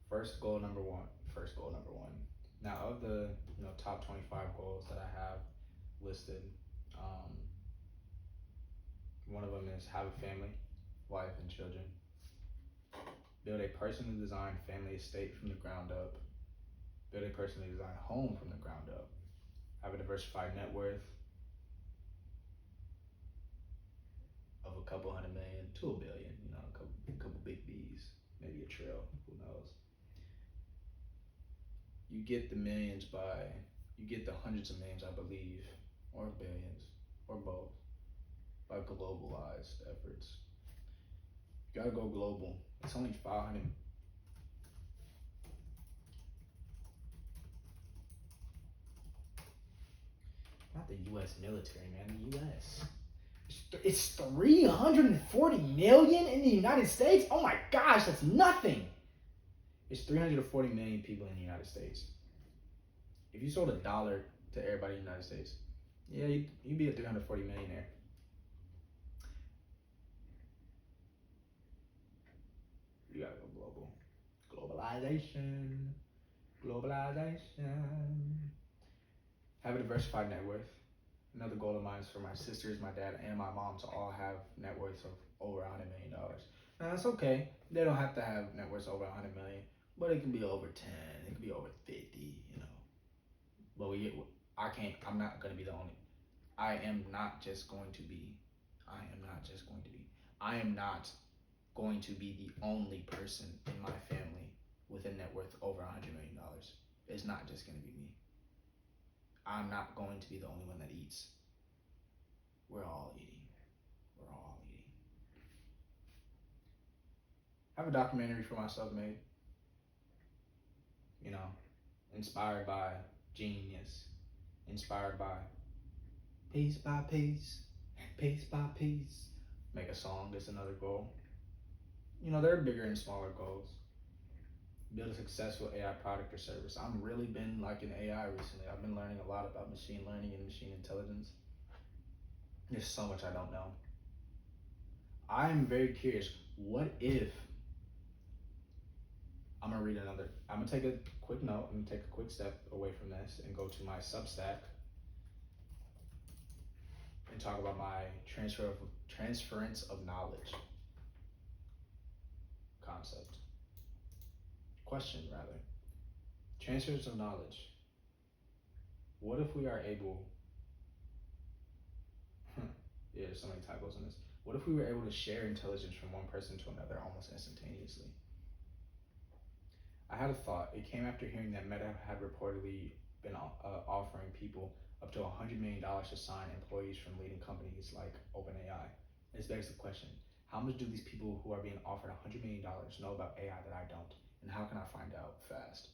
Speaker 3: First goal number one. Now, of the top 25 goals that I have listed, one of them is have a family, wife, and children. Build a personally designed family estate from the ground up. Build a personally designed home from the ground up. Have a diversified net worth of a couple hundred million to $1 billion. A couple big B's, maybe a trill. Who knows? You get the hundreds of millions, I believe, or billions, or both, by globalized efforts. You gotta go global. It's only 500. Not the U.S. military, man. The U.S. It's 340 million in the United States. Oh my gosh, that's nothing. It's 340 million people in the United States. If you sold $1 to everybody in the United States, yeah, you'd be a 340 millionaire. You gotta go global. Globalization. Have a diversified net worth. Another goal of mine is for my sisters, my dad, and my mom to all have net worths of over $100 million. Now that's okay. They don't have to have net worths over 100 million, but it can be over 10. It can be over 50. But I'm not gonna be the only. I am not just going to be the only person in my family with a net worth over $100 million. It's not just gonna be me. I'm not going to be the only one that eats. We're all eating. Have a documentary for myself made. Inspired by genius. Inspired by piece by piece. Make a song, that's another goal. There are bigger and smaller goals. Build a successful AI product or service. I've really been liking AI recently. I've been learning a lot about machine learning and machine intelligence. There's so much I don't know. I'm very curious. What if I'm gonna take a quick note. I'm gonna take a quick step away from this and go to my Substack and talk about my transference of knowledge concept. Question, rather. Transference of knowledge. What if we are able, yeah, there's so many typos in this. What if we were able to share intelligence from one person to another almost instantaneously? I had a thought. It came after hearing that Meta had reportedly been offering people up to $100 million to sign employees from leading companies like OpenAI. This begs the question, how much do these people who are being offered $100 million know about AI that I don't? And how can I find out fast?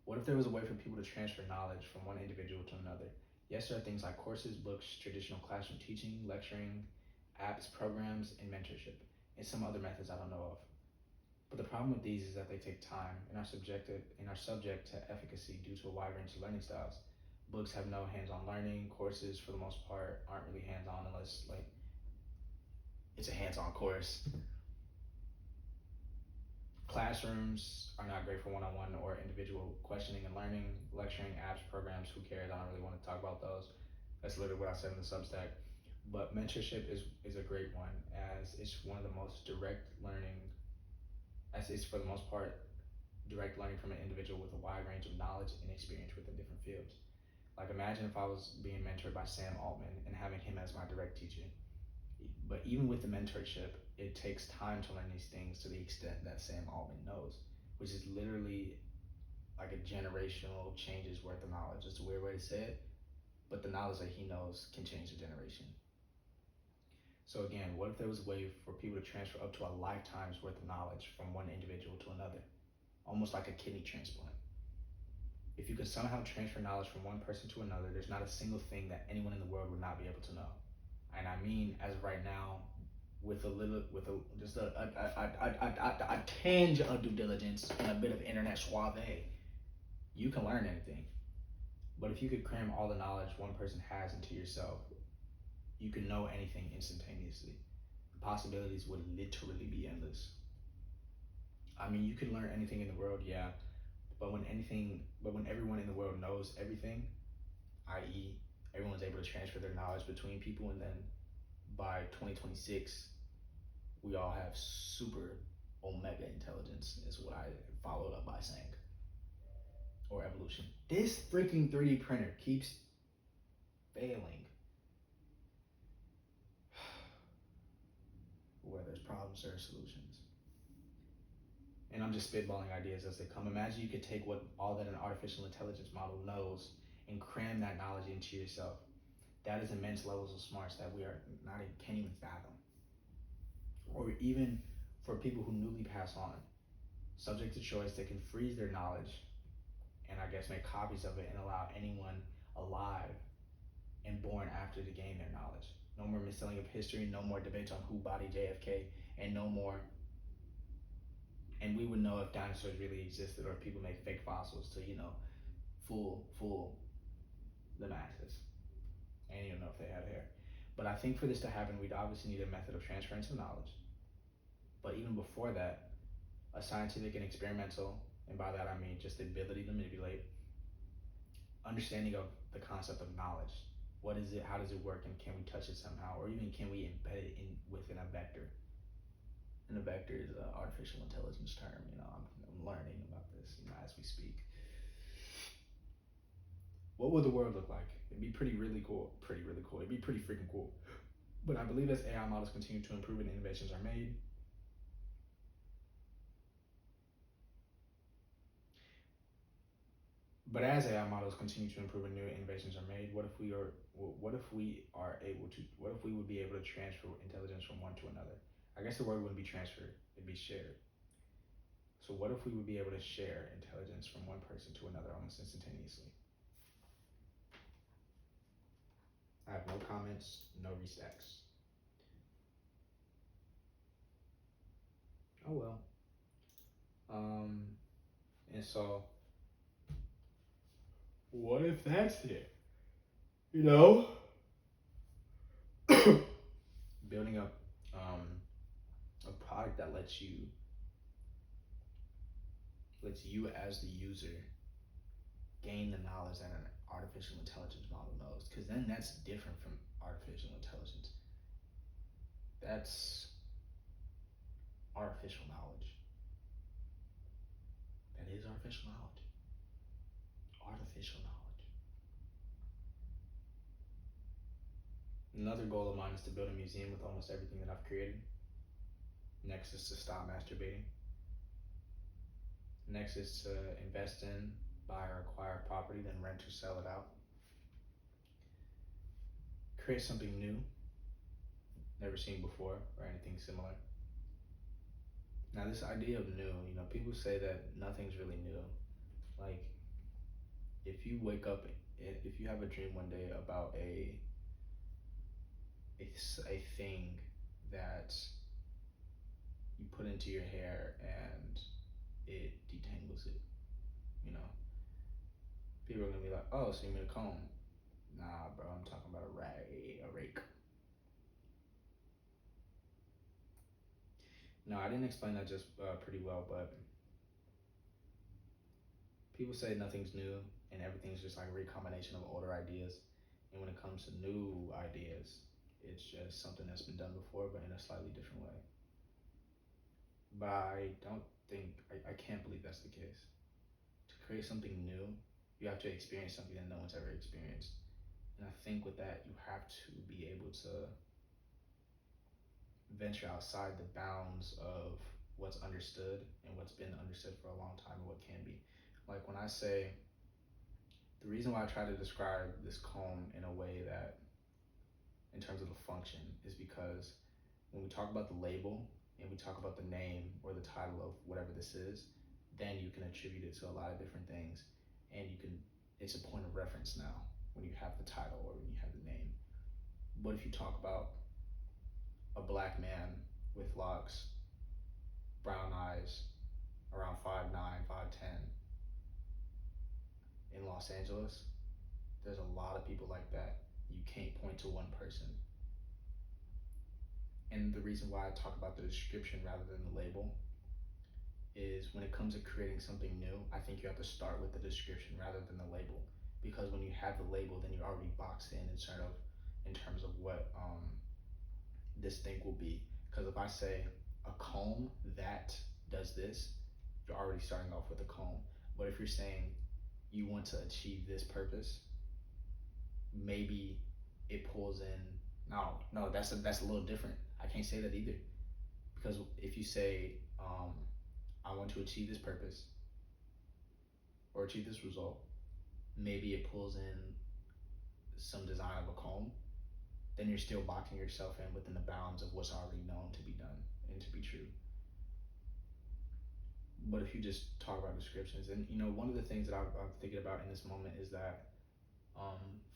Speaker 3: What if there was a way for people to transfer knowledge from one individual to another? Yes, there are things like courses, books, traditional classroom teaching, lecturing, apps, programs, and mentorship, and some other methods I don't know of. But the problem with these is that they take time and are subject to efficacy due to a wide range of learning styles. Books have no hands-on learning. Courses, for the most part, aren't really hands-on unless like it's a hands-on course. Classrooms are not great for one-on-one or individual questioning and learning. Lecturing, apps, programs, who cares? I don't really want to talk about those. That's literally what I said in the Substack. But mentorship is a great one, as it's one of the most direct learning, as it's for the most part direct learning from an individual with a wide range of knowledge and experience within different fields. Like imagine if I was being mentored by Sam Altman and having him as my direct teacher. But even with the mentorship, it takes time to learn these things to the extent that Sam Altman knows, which is literally like a generational changes worth of knowledge. It's a weird way to say it, but the knowledge that he knows can change a generation. So again, what if there was a way for people to transfer up to a lifetime's worth of knowledge from one individual to another? Almost like a kidney transplant. If you could somehow transfer knowledge from one person to another, there's not a single thing that anyone in the world would not be able to know. And I mean, as of right now, with a tinge of due diligence and a bit of internet suave, you can learn anything. But if you could cram all the knowledge one person has into yourself, you can know anything instantaneously. The possibilities would literally be endless. I mean, you can learn anything in the world, yeah, but when everyone in the world knows everything, i.e., everyone's able to transfer their knowledge between people, and then by 2026, we all have super omega intelligence, is what I followed up by saying, or evolution. This freaking 3D printer keeps failing. Where there's problems, there are solutions. And I'm just spitballing ideas as they come. Imagine you could take all that an artificial intelligence model knows and cram that knowledge into yourself. That is immense levels of smarts that we can't even fathom. Or even for people who newly pass on, subject to choice, they can freeze their knowledge and I guess make copies of it and allow anyone alive and born after to gain their knowledge. No more mistelling of history, no more debates on who bodied JFK, and no more. And we would know if dinosaurs really existed or if people make fake fossils to, fool the masses. And you don't know if they have hair. But I think for this to happen, we'd obviously need a method of transference of knowledge. But even before that, a scientific and experimental, and by that I mean just the ability to manipulate, understanding of the concept of knowledge. What is it? How does it work? And can we touch it somehow? Or even can we embed it within a vector? And a vector is an artificial intelligence term. I'm learning about this, as we speak. What would the world look like? It'd be really cool. It'd be pretty freaking cool. But I believe as AI models continue to improve and innovations are made, what if we would be able to transfer intelligence from one to another? I guess the word wouldn't be transferred, it'd be shared. So what if we would be able to share intelligence from one person to another almost instantaneously? I have no comments, no restacks. Oh well. And so, what if that's it? Building up a product that lets you as the user gain the knowledge that an artificial intelligence model knows, because then that's different from artificial intelligence. That's artificial knowledge. That is artificial knowledge. Artificial knowledge. Another goal of mine is to build a museum with almost everything that I've created. Next is to stop masturbating. Next is to invest in, buy or acquire property, then rent or sell it out. Create something new, never seen before or anything similar. Now, this idea of new, people say that nothing's really new. Like, if you wake up, if you have a dream one day about a thing that you put into your hair and it detangles it, you know, people are gonna be like, oh, so you mean a comb? Nah, bro, I'm talking about a rake. No, I didn't explain that just pretty well, but people say nothing's new and everything's just like a recombination of older ideas. And when it comes to new ideas, it's just something that's been done before, but in a slightly different way. But I can't believe that's the case. To create something new, you have to experience something that no one's ever experienced. And I think with that, you have to be able to venture outside the bounds of what's understood and what's been understood for a long time and what can be. Like when I say, the reason why I try to describe this comb in a way that, in terms of the function, is because when we talk about the label and we talk about the name or the title of whatever this is, then you can attribute it to a lot of different things. And it's a point of reference now when you have the title or when you have the name. But if you talk about a black man with locks, brown eyes, around 5'9", 5'10", in Los Angeles, there's a lot of people like that. You can't point to one person. And the reason why I talk about the description rather than the label is when it comes to creating something new, I think you have to start with the description rather than the label. Because when you have the label, then you're already boxed in terms of what this thing will be. Because if I say a comb that does this, you're already starting off with a comb. But if you're saying you want to achieve this purpose, maybe it pulls in. No, that's a little different. I can't say that either, because if you say I want to achieve this purpose or achieve this result, maybe it pulls in some design of a comb, then you're still boxing yourself in within the bounds of what's already known to be done and to be true. But if you just talk about descriptions, and one of the things that I'm thinking about in this moment is that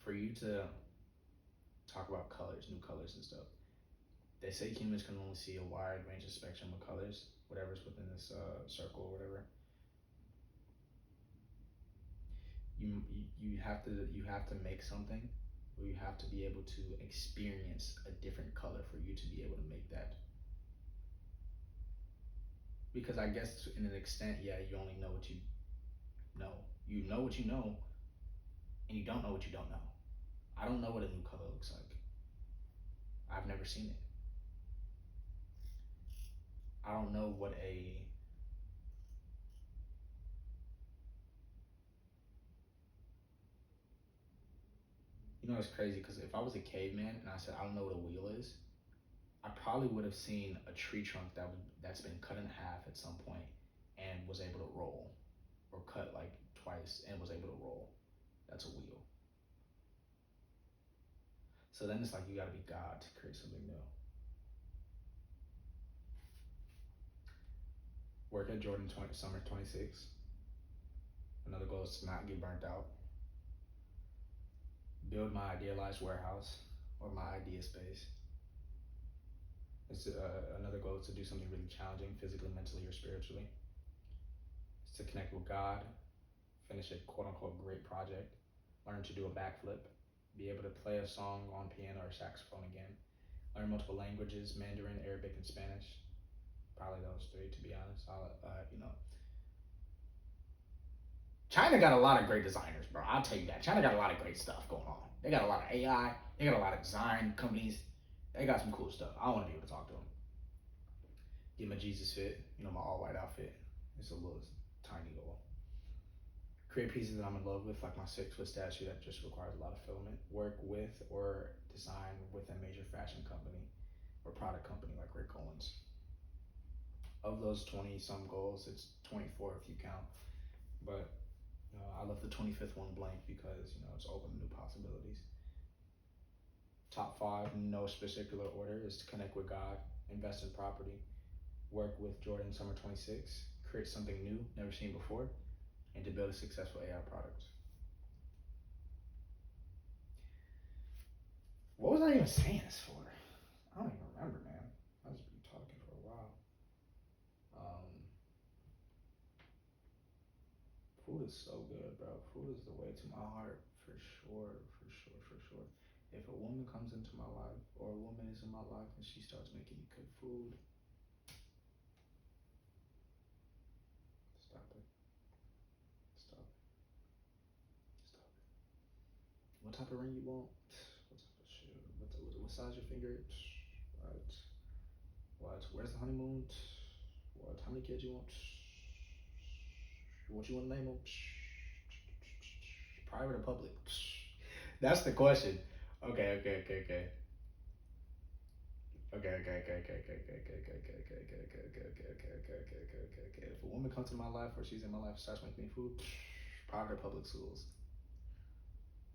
Speaker 3: for you to talk about colors, new colors and stuff, they say humans can only see a wide range of spectrum of colors, whatever's within this circle or whatever. You have to make something, or you have to be able to experience a different color for you to be able to make that. Because I guess in an extent, yeah, you only know what you know. You know what you know, and you don't know what you don't know. I don't know what a new color looks like. I've never seen it. I don't know what it's crazy because if I was a caveman and I said I don't know what a wheel is, I probably would have seen a tree trunk that's been cut in half at some point and was able to roll, or cut like twice and was able to roll. That's a wheel. So then it's like you gotta be God to create something new. Work at Jordan summer 26. Another goal is to not get burnt out. Build my idealized warehouse or my idea space. Another goal is to do something really challenging, physically, mentally, or spiritually. It's to connect with God, finish a quote-unquote great project, learn to do a backflip, be able to play a song on piano or saxophone again, learn multiple languages, Mandarin, Arabic, and Spanish. Probably those three, to be honest. China got a lot of great designers, bro. I'll tell you that. China got a lot of great stuff going on. They got a lot of AI. They got a lot of design companies. They got some cool stuff. I want to be able to talk to them. Get my Jesus fit, my all-white outfit. It's a little tiny goal. Create pieces that I'm in love with, like my 6-foot statue that just requires a lot of filament. Work with or design with a major fashion company or product company like Rick Owens. Of those 20-some goals, it's 24 if you count. But I left the 25th one blank because it's open to new possibilities. Top 5, no particular order, is to connect with God, invest in property, work with Jordan Summer 26, create something new, never seen before, and to build a successful AI product. What was I even saying this for? I don't even remember, man. I just been talking for a while. Food is so good, bro. Food is the way to my heart, for sure, for sure, for sure. If a woman comes into my life, or a woman is in my life, and she starts making me good food, stop it, stop it, stop it. What type of ring you want? What type of shoe? What size your finger? What? What? Where's the honeymoon? What? How many kids you want? What you want to name them? Private or public? That's the question. Okay. If a woman comes to my life or she's in my life and starts making me food, private or public schools?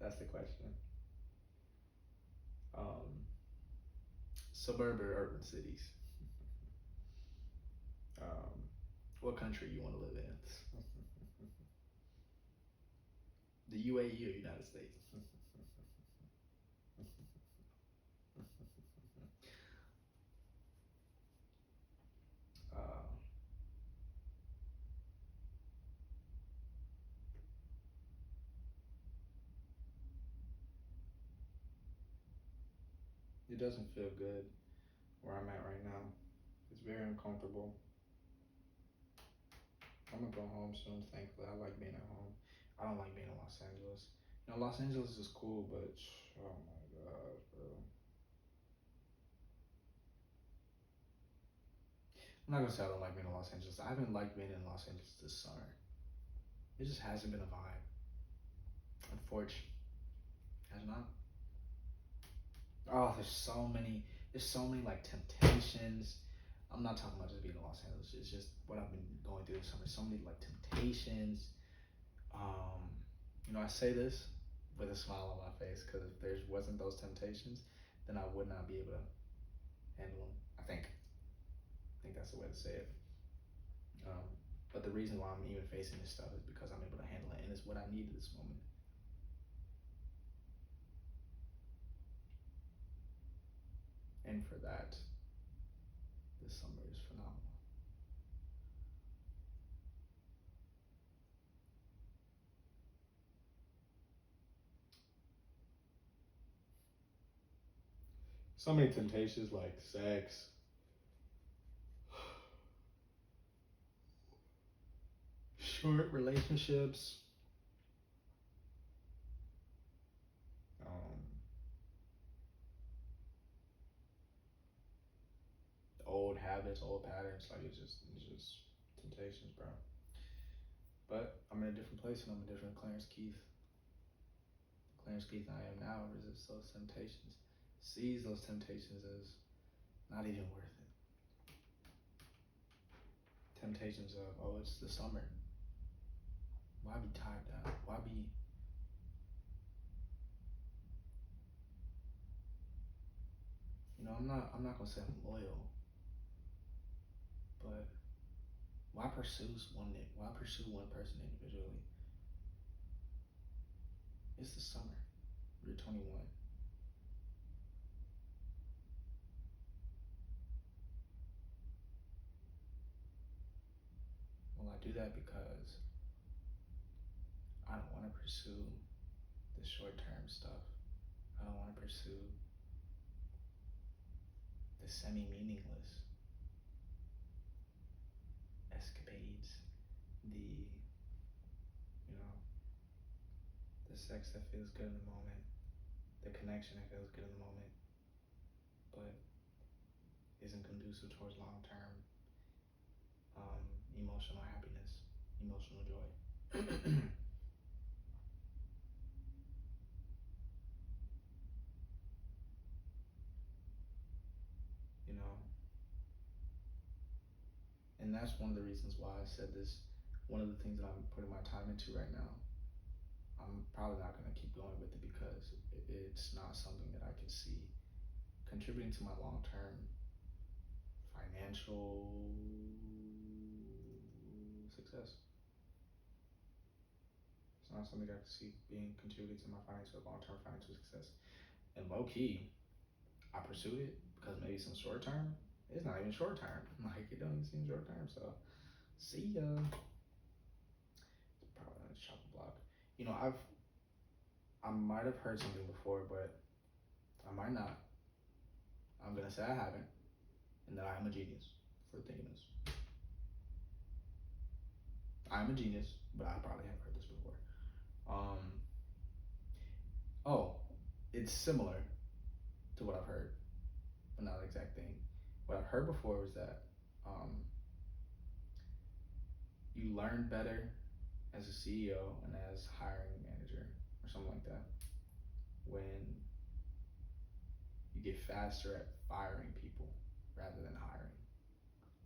Speaker 3: That's the question. Suburb or urban cities? What country you want to live in? The UAE or United States? It doesn't feel good where I'm at right now. It's very uncomfortable. I'm gonna go home soon, thankfully. I like being at home. I don't like being in Los Angeles. You know, Los Angeles is cool, but oh my god, bro. I'm not gonna say I don't like being in Los Angeles. I haven't liked being in Los Angeles this summer. It just hasn't been a vibe. Unfortunately, has not. Oh, there's so many like temptations. I'm not talking about just being in Los Angeles. It's just what I've been going through this summer. So many like temptations. You know, I say this with a smile on my face because if there wasn't those temptations, then I would not be able to handle them. I think that's the way to say it. But the reason why I'm even facing this stuff is because I'm able to handle it, and it's what I need at this moment. And for that, this summer is phenomenal. So many temptations like sex, short relationships, old habits, old patterns. Like it's just temptations, bro. But I'm in a different place and I'm a different Clarence Keith. The Clarence Keith I am now resists those temptations, sees those temptations as not even worth it. Temptations of, oh, it's the summer. Why be tied down? Why be I'm not gonna say I'm loyal, but why pursue one person individually? It's the summer. You're 21. Well, I do that because I don't want to pursue the short-term stuff. I don't want to pursue the semi-meaningless escapades, the the sex that feels good in the moment, the connection that feels good in the moment, but isn't conducive towards long-term emotional happiness, emotional joy. you know, and that's one of the reasons why I said this. One of the things that I'm putting my time into right now, I'm probably not going to keep going with it because it's not something that I can see contributing to my long-term financial success. It's not something I can see being contributed to my long-term financial success. And low key, I pursued it because maybe some short term. It's not even short term. Like it don't even seem short term. So see ya. Probably on the chopping block. You know, I might have heard something before, but I might not. I'm gonna say I haven't, and that I am a genius for thinking this. I'm a genius, but I probably have heard this before. Oh, it's similar to what I've heard, but not the exact thing. What I've heard before was that you learn better as a CEO and as hiring manager or something like that when you get faster at firing people rather than hiring.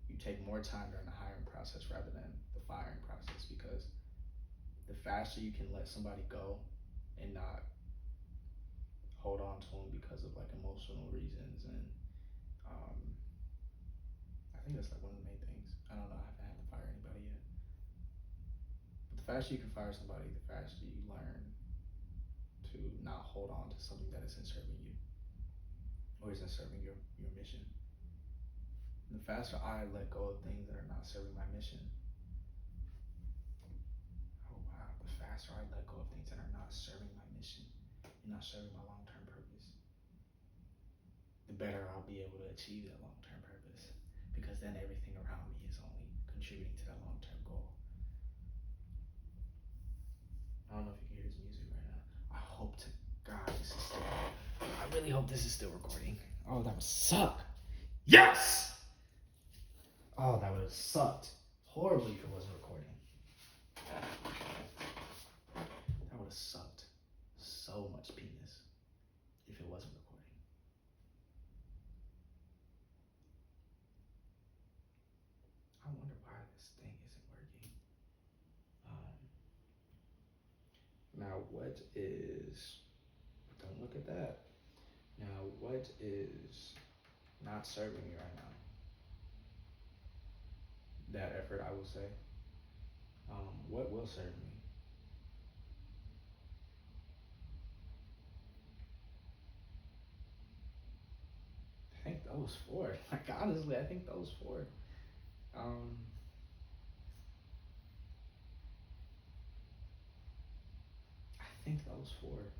Speaker 3: You take more time during the hiring process rather than the firing process, because the faster you can let somebody go and not hold on to them because of like emotional reasons, and I think that's like one of the main things. I don't know, I haven't had to fire anybody yet, but the faster you can fire somebody, the faster you learn to not hold on to something that isn't serving you or isn't serving your mission. And the faster I let go of things that are not serving my mission, oh wow, the faster I let go of things that are not serving my mission and not serving my long-term purpose, the better I'll be able to achieve that long-term purpose, because then everything around me is only contributing to that long-term goal. I don't know if you can hear his music right now. I hope to God this is still, I really hope this is still recording. Oh, that would suck. Yes! Oh, that would have sucked horribly if it wasn't recording. That would have sucked so much penis if it wasn't recording. I wonder why this thing isn't working. Now what is, don't look at that. Now what is not serving me right now? That effort, I will say. What will serve me? I think those four. Like honestly, I think those four. I think those four.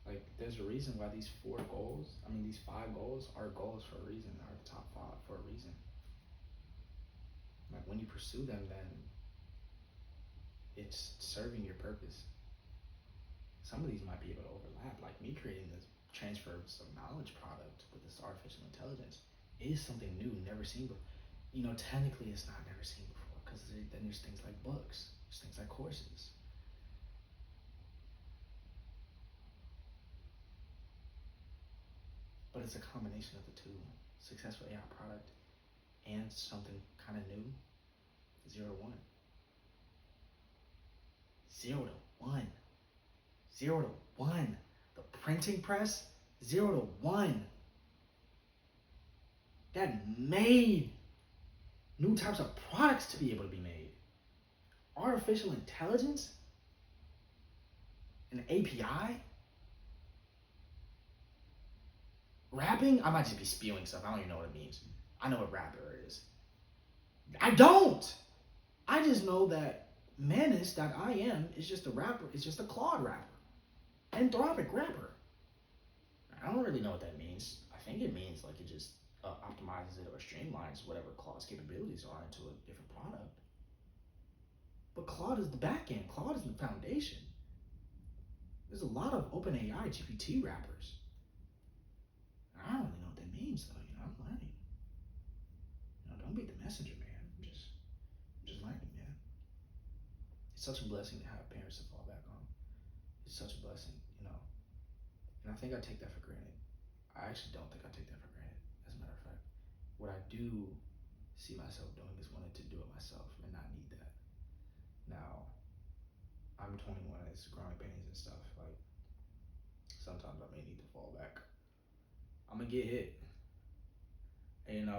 Speaker 3: Like there's a reason why these five goals are goals for a reason, are the top five for a reason. Like when you pursue them, then it's serving your purpose. Some of these might be able to overlap, like me creating this transfers of knowledge product with this artificial intelligence is something new, never seen before. You know, technically it's not never seen before, because then there's things like books, there's things like courses. But it's a combination of the two. Successful AI product and something kind of new. 0 to 1. 0 to 1. 0 to 1. The printing press, 0 to 1. That made new types of products to be able to be made. Artificial intelligence, an API, rapping. I might just be spewing stuff. I don't even know what it means. I know what rapper is. I don't. I just know that Menace.im is just a rapper. It's just a Claude rapper. Anthropic rapper. I don't really know what that means. I think it means like it just optimizes it or streamlines whatever Claude's capabilities are into a different product. But Claude is the back end. Claude is the foundation. There's a lot of OpenAI GPT rappers. I don't really know what that means though. I'm learning. Don't be the messenger, man. I'm just learning, man. It's such a blessing to have parents to fall back on. It's such a blessing, and I think I take that for granted. I actually don't think I take that for granted, as a matter of fact. What I do see myself doing is wanting to do it myself and not need that. Now, I'm 21, it's growing pains and stuff. Like, sometimes I may need to fall back. I'm gonna get hit. And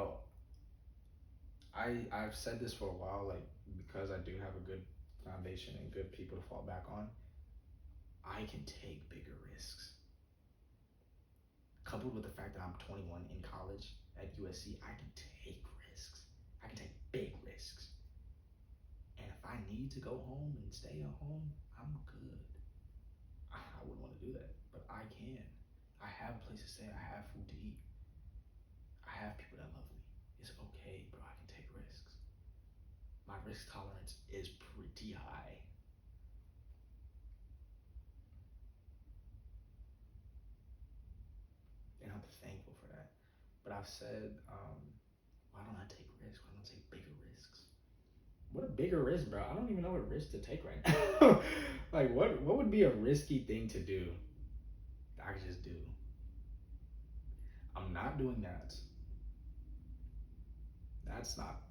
Speaker 3: I've said this for a while, like because I do have a good foundation and good people to fall back on, I can take bigger risks. Coupled with the fact that I'm 21 in college at USC, I can take risks. I can take big risks. And if I need to go home and stay at home, I'm good. I wouldn't want to do that, but I can. I have a place to stay. I have food to eat. I have people that love me. It's okay, bro. I can take risks. My risk tolerance is pretty high. And I'm thankful for that. But I've said, why don't I take risks? Why don't I take bigger risks? What a bigger risk, bro. I don't even know what risk to take right now. Like, what would be a risky thing to do that I could just do? I'm not doing that. That's not,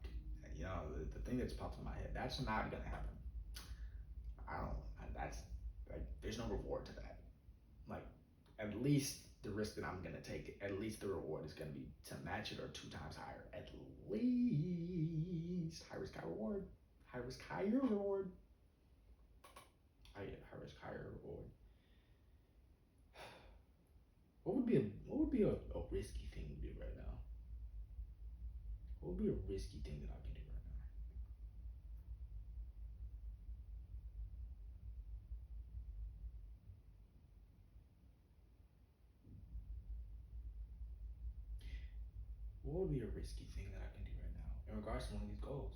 Speaker 3: the thing that's popped in my head. That's not gonna happen. That's, like, there's no reward to that. Like, at least the risk that I'm gonna take, at least the reward is gonna be to match it or 2 times higher. At least. High risk, high reward. High risk, higher reward. High risk, higher reward. What would be a risky thing to do right now? What would be a risky thing that I can do right now? What would be a risky thing that I can do right now in regards to one of these goals?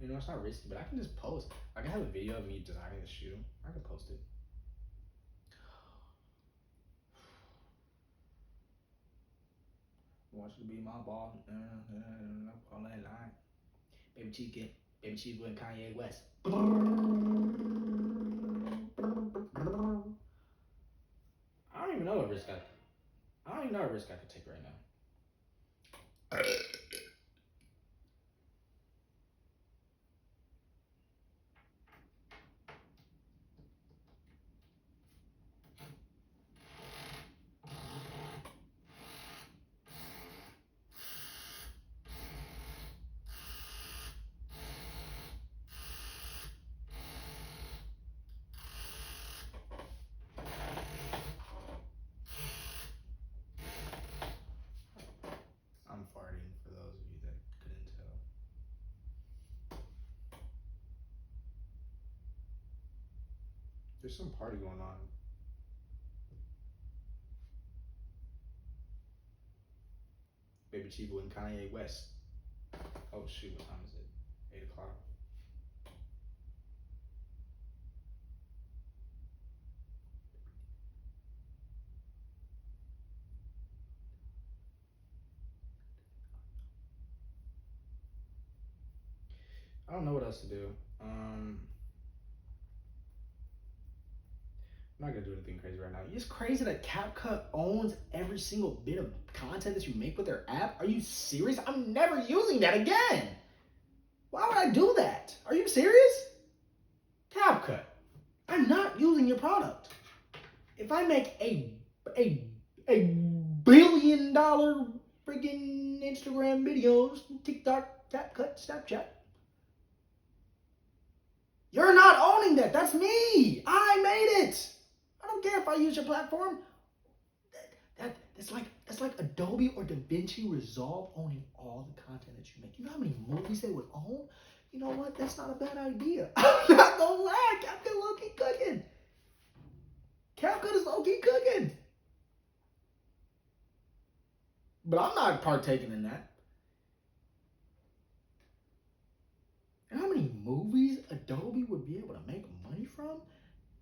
Speaker 3: It's not risky, but I can just post. Like, I have a video of me designing the shoe. I can post it. I want you to be my ball. All that line. Baby Chief with Kanye West. I don't even know what risk I could take right now. I'm farting for those of you that couldn't tell. There's some party going on. Baby Chivo and Kanye West. Oh shoot, what time is it? 8 o'clock. I don't know what else to do. I'm not gonna do anything crazy right now. It's crazy that CapCut owns every single bit of content that you make with their app. Are you serious? I'm never using that again. Why would I do that? Are you serious? CapCut, I'm not using your product. If I make a $1 billion freaking Instagram videos, TikTok, CapCut, Snapchat, you're not owning that. That's me. I made it. I don't care if I use your platform. That's like Adobe or DaVinci Resolve owning all the content that you make. You know how many movies they would own? You know what? That's not a bad idea. I'm not gonna lie. CapCut low-key cooking. CapCut is low-key cooking. But I'm not partaking in that. And how many movies Adobe would be able to make money from?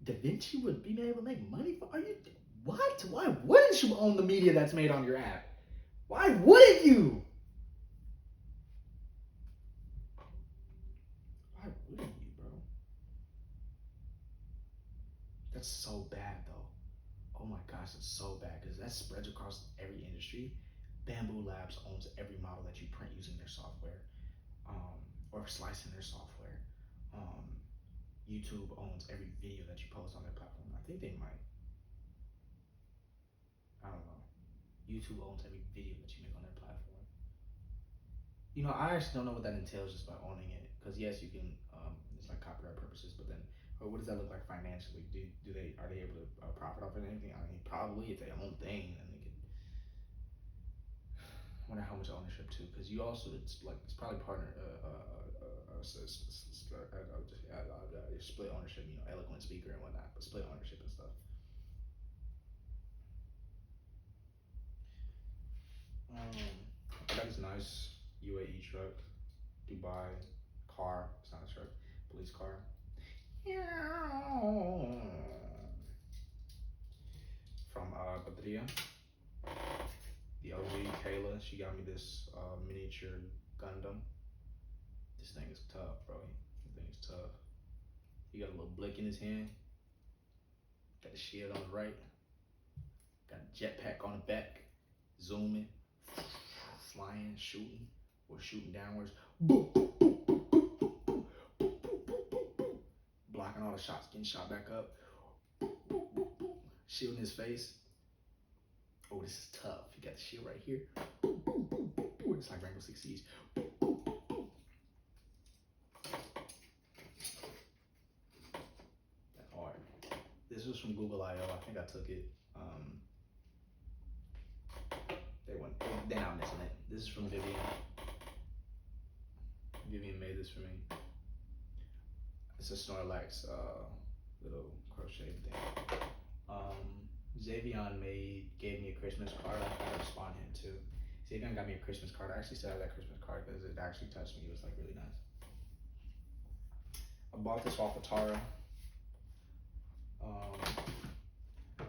Speaker 3: DaVinci would be able to make money from? Are you, what? Why wouldn't you own the media that's made on your app? Why wouldn't you? Why wouldn't you, bro? That's so bad, though. Oh my gosh, it's so bad because that spreads across every industry. Bamboo Labs owns every model that you print using their software, or slicing their software. YouTube owns every video that you post on their platform. I think they might. I don't know. YouTube owns every video that you make on their platform. You know, I actually don't know what that entails just by owning it. Because yes, you can, it's like copyright purposes, but then, what does that look like financially? Are they able to profit off of anything? I mean, probably if they own thing, then they could. I wonder how much ownership too, because you also, it's probably partner, split ownership, you know, eloquent speaker and whatnot, but split ownership and stuff. I got this nice UAE truck, Dubai car. It's not a truck, police car. From Badria. The OG Kayla, she got me this miniature Gundam. This thing is tough, bro. This thing is tough. He got a little blick in his hand. Got the shield on the right. Got a jetpack on the back. Zooming, flying, shooting, or shooting downwards. Boom, boom, boom, boom, boom, boom, boom, boom, boom, boom, boom. Blocking all the shots, getting shot back up. Boom, boom, boom, boom. Shielding his face. Oh, this is tough. You got the shield right here. Boom, boom, boom, boom, boom. It's like Rainbow Six Siege. Boom, boom, boom, boom. That's hard. This was from Google I/O. I think I took it. They're not missing it. This is from Vivian. Vivian made this for me. It's a Snorlax little crochet thing. Xavion gave me a Christmas card. I gotta respond to him too. Xavion got me a Christmas card. I actually still have that Christmas card because it actually touched me. It was like really nice. I bought this off of Tara.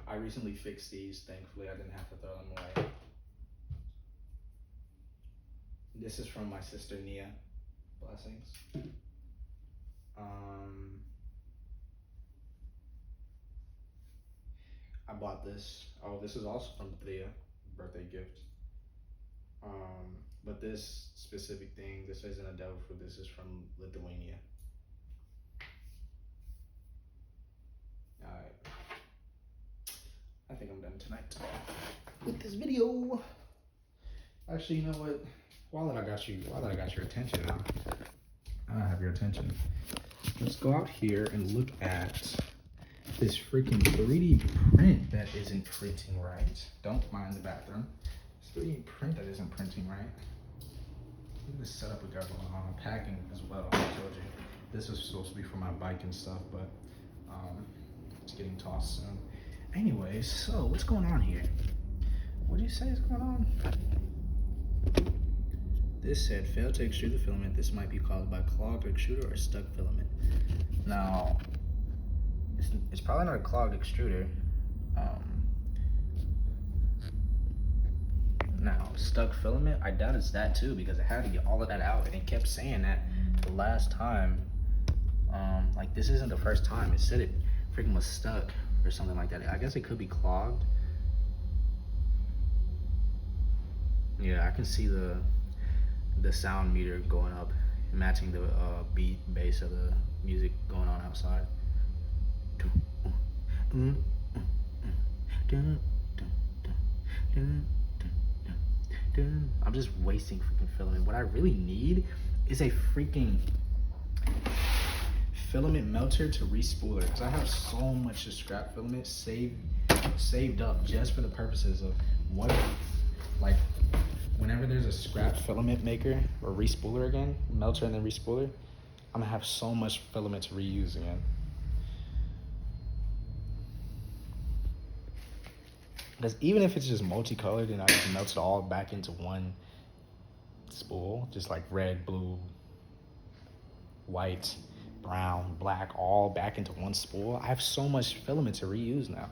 Speaker 3: I recently fixed these. Thankfully, I didn't have to throw them away. This is from my sister Nia. Blessings. I bought this. Oh, this is also from Thea, birthday gift. But this specific thing, this isn't a devil fruit. This is from Lithuania. Alright. I think I'm done tonight with this video. Actually, you know what? While I got your attention now, I have your attention. Let's go out here and look at this freaking 3D print that isn't printing right. Don't mind the bathroom. This 3D print that isn't printing right. Look at this setup we got going on. I'm packing as well. I told you. This was supposed to be for my bike and stuff, but it's getting tossed soon. Anyways, so what's going on here? What do you say is going on? This said, failed to extrude the filament. This might be caused by clogged extruder or stuck filament. Now, it's probably not a clogged extruder. Now, stuck filament, I doubt it's that too because it had to get all of that out and it kept saying that the last time. Like this isn't the first time. It said it freaking was stuck or something like that. I guess it could be clogged. Yeah, I can see the sound meter going up, matching the beat bass of the music going on outside. I'm just wasting freaking filament. What I really need is a freaking filament melter to respooler because I have so much of scrap filament saved up just for the purposes of what, like, whenever there's a scrap filament maker or respooler again, melter and then respooler, I'm gonna have so much filament to reuse again. Because even if it's just multicolored and I just melt it all back into one spool, just like red, blue, white, brown, black, all back into one spool, I have so much filament to reuse now.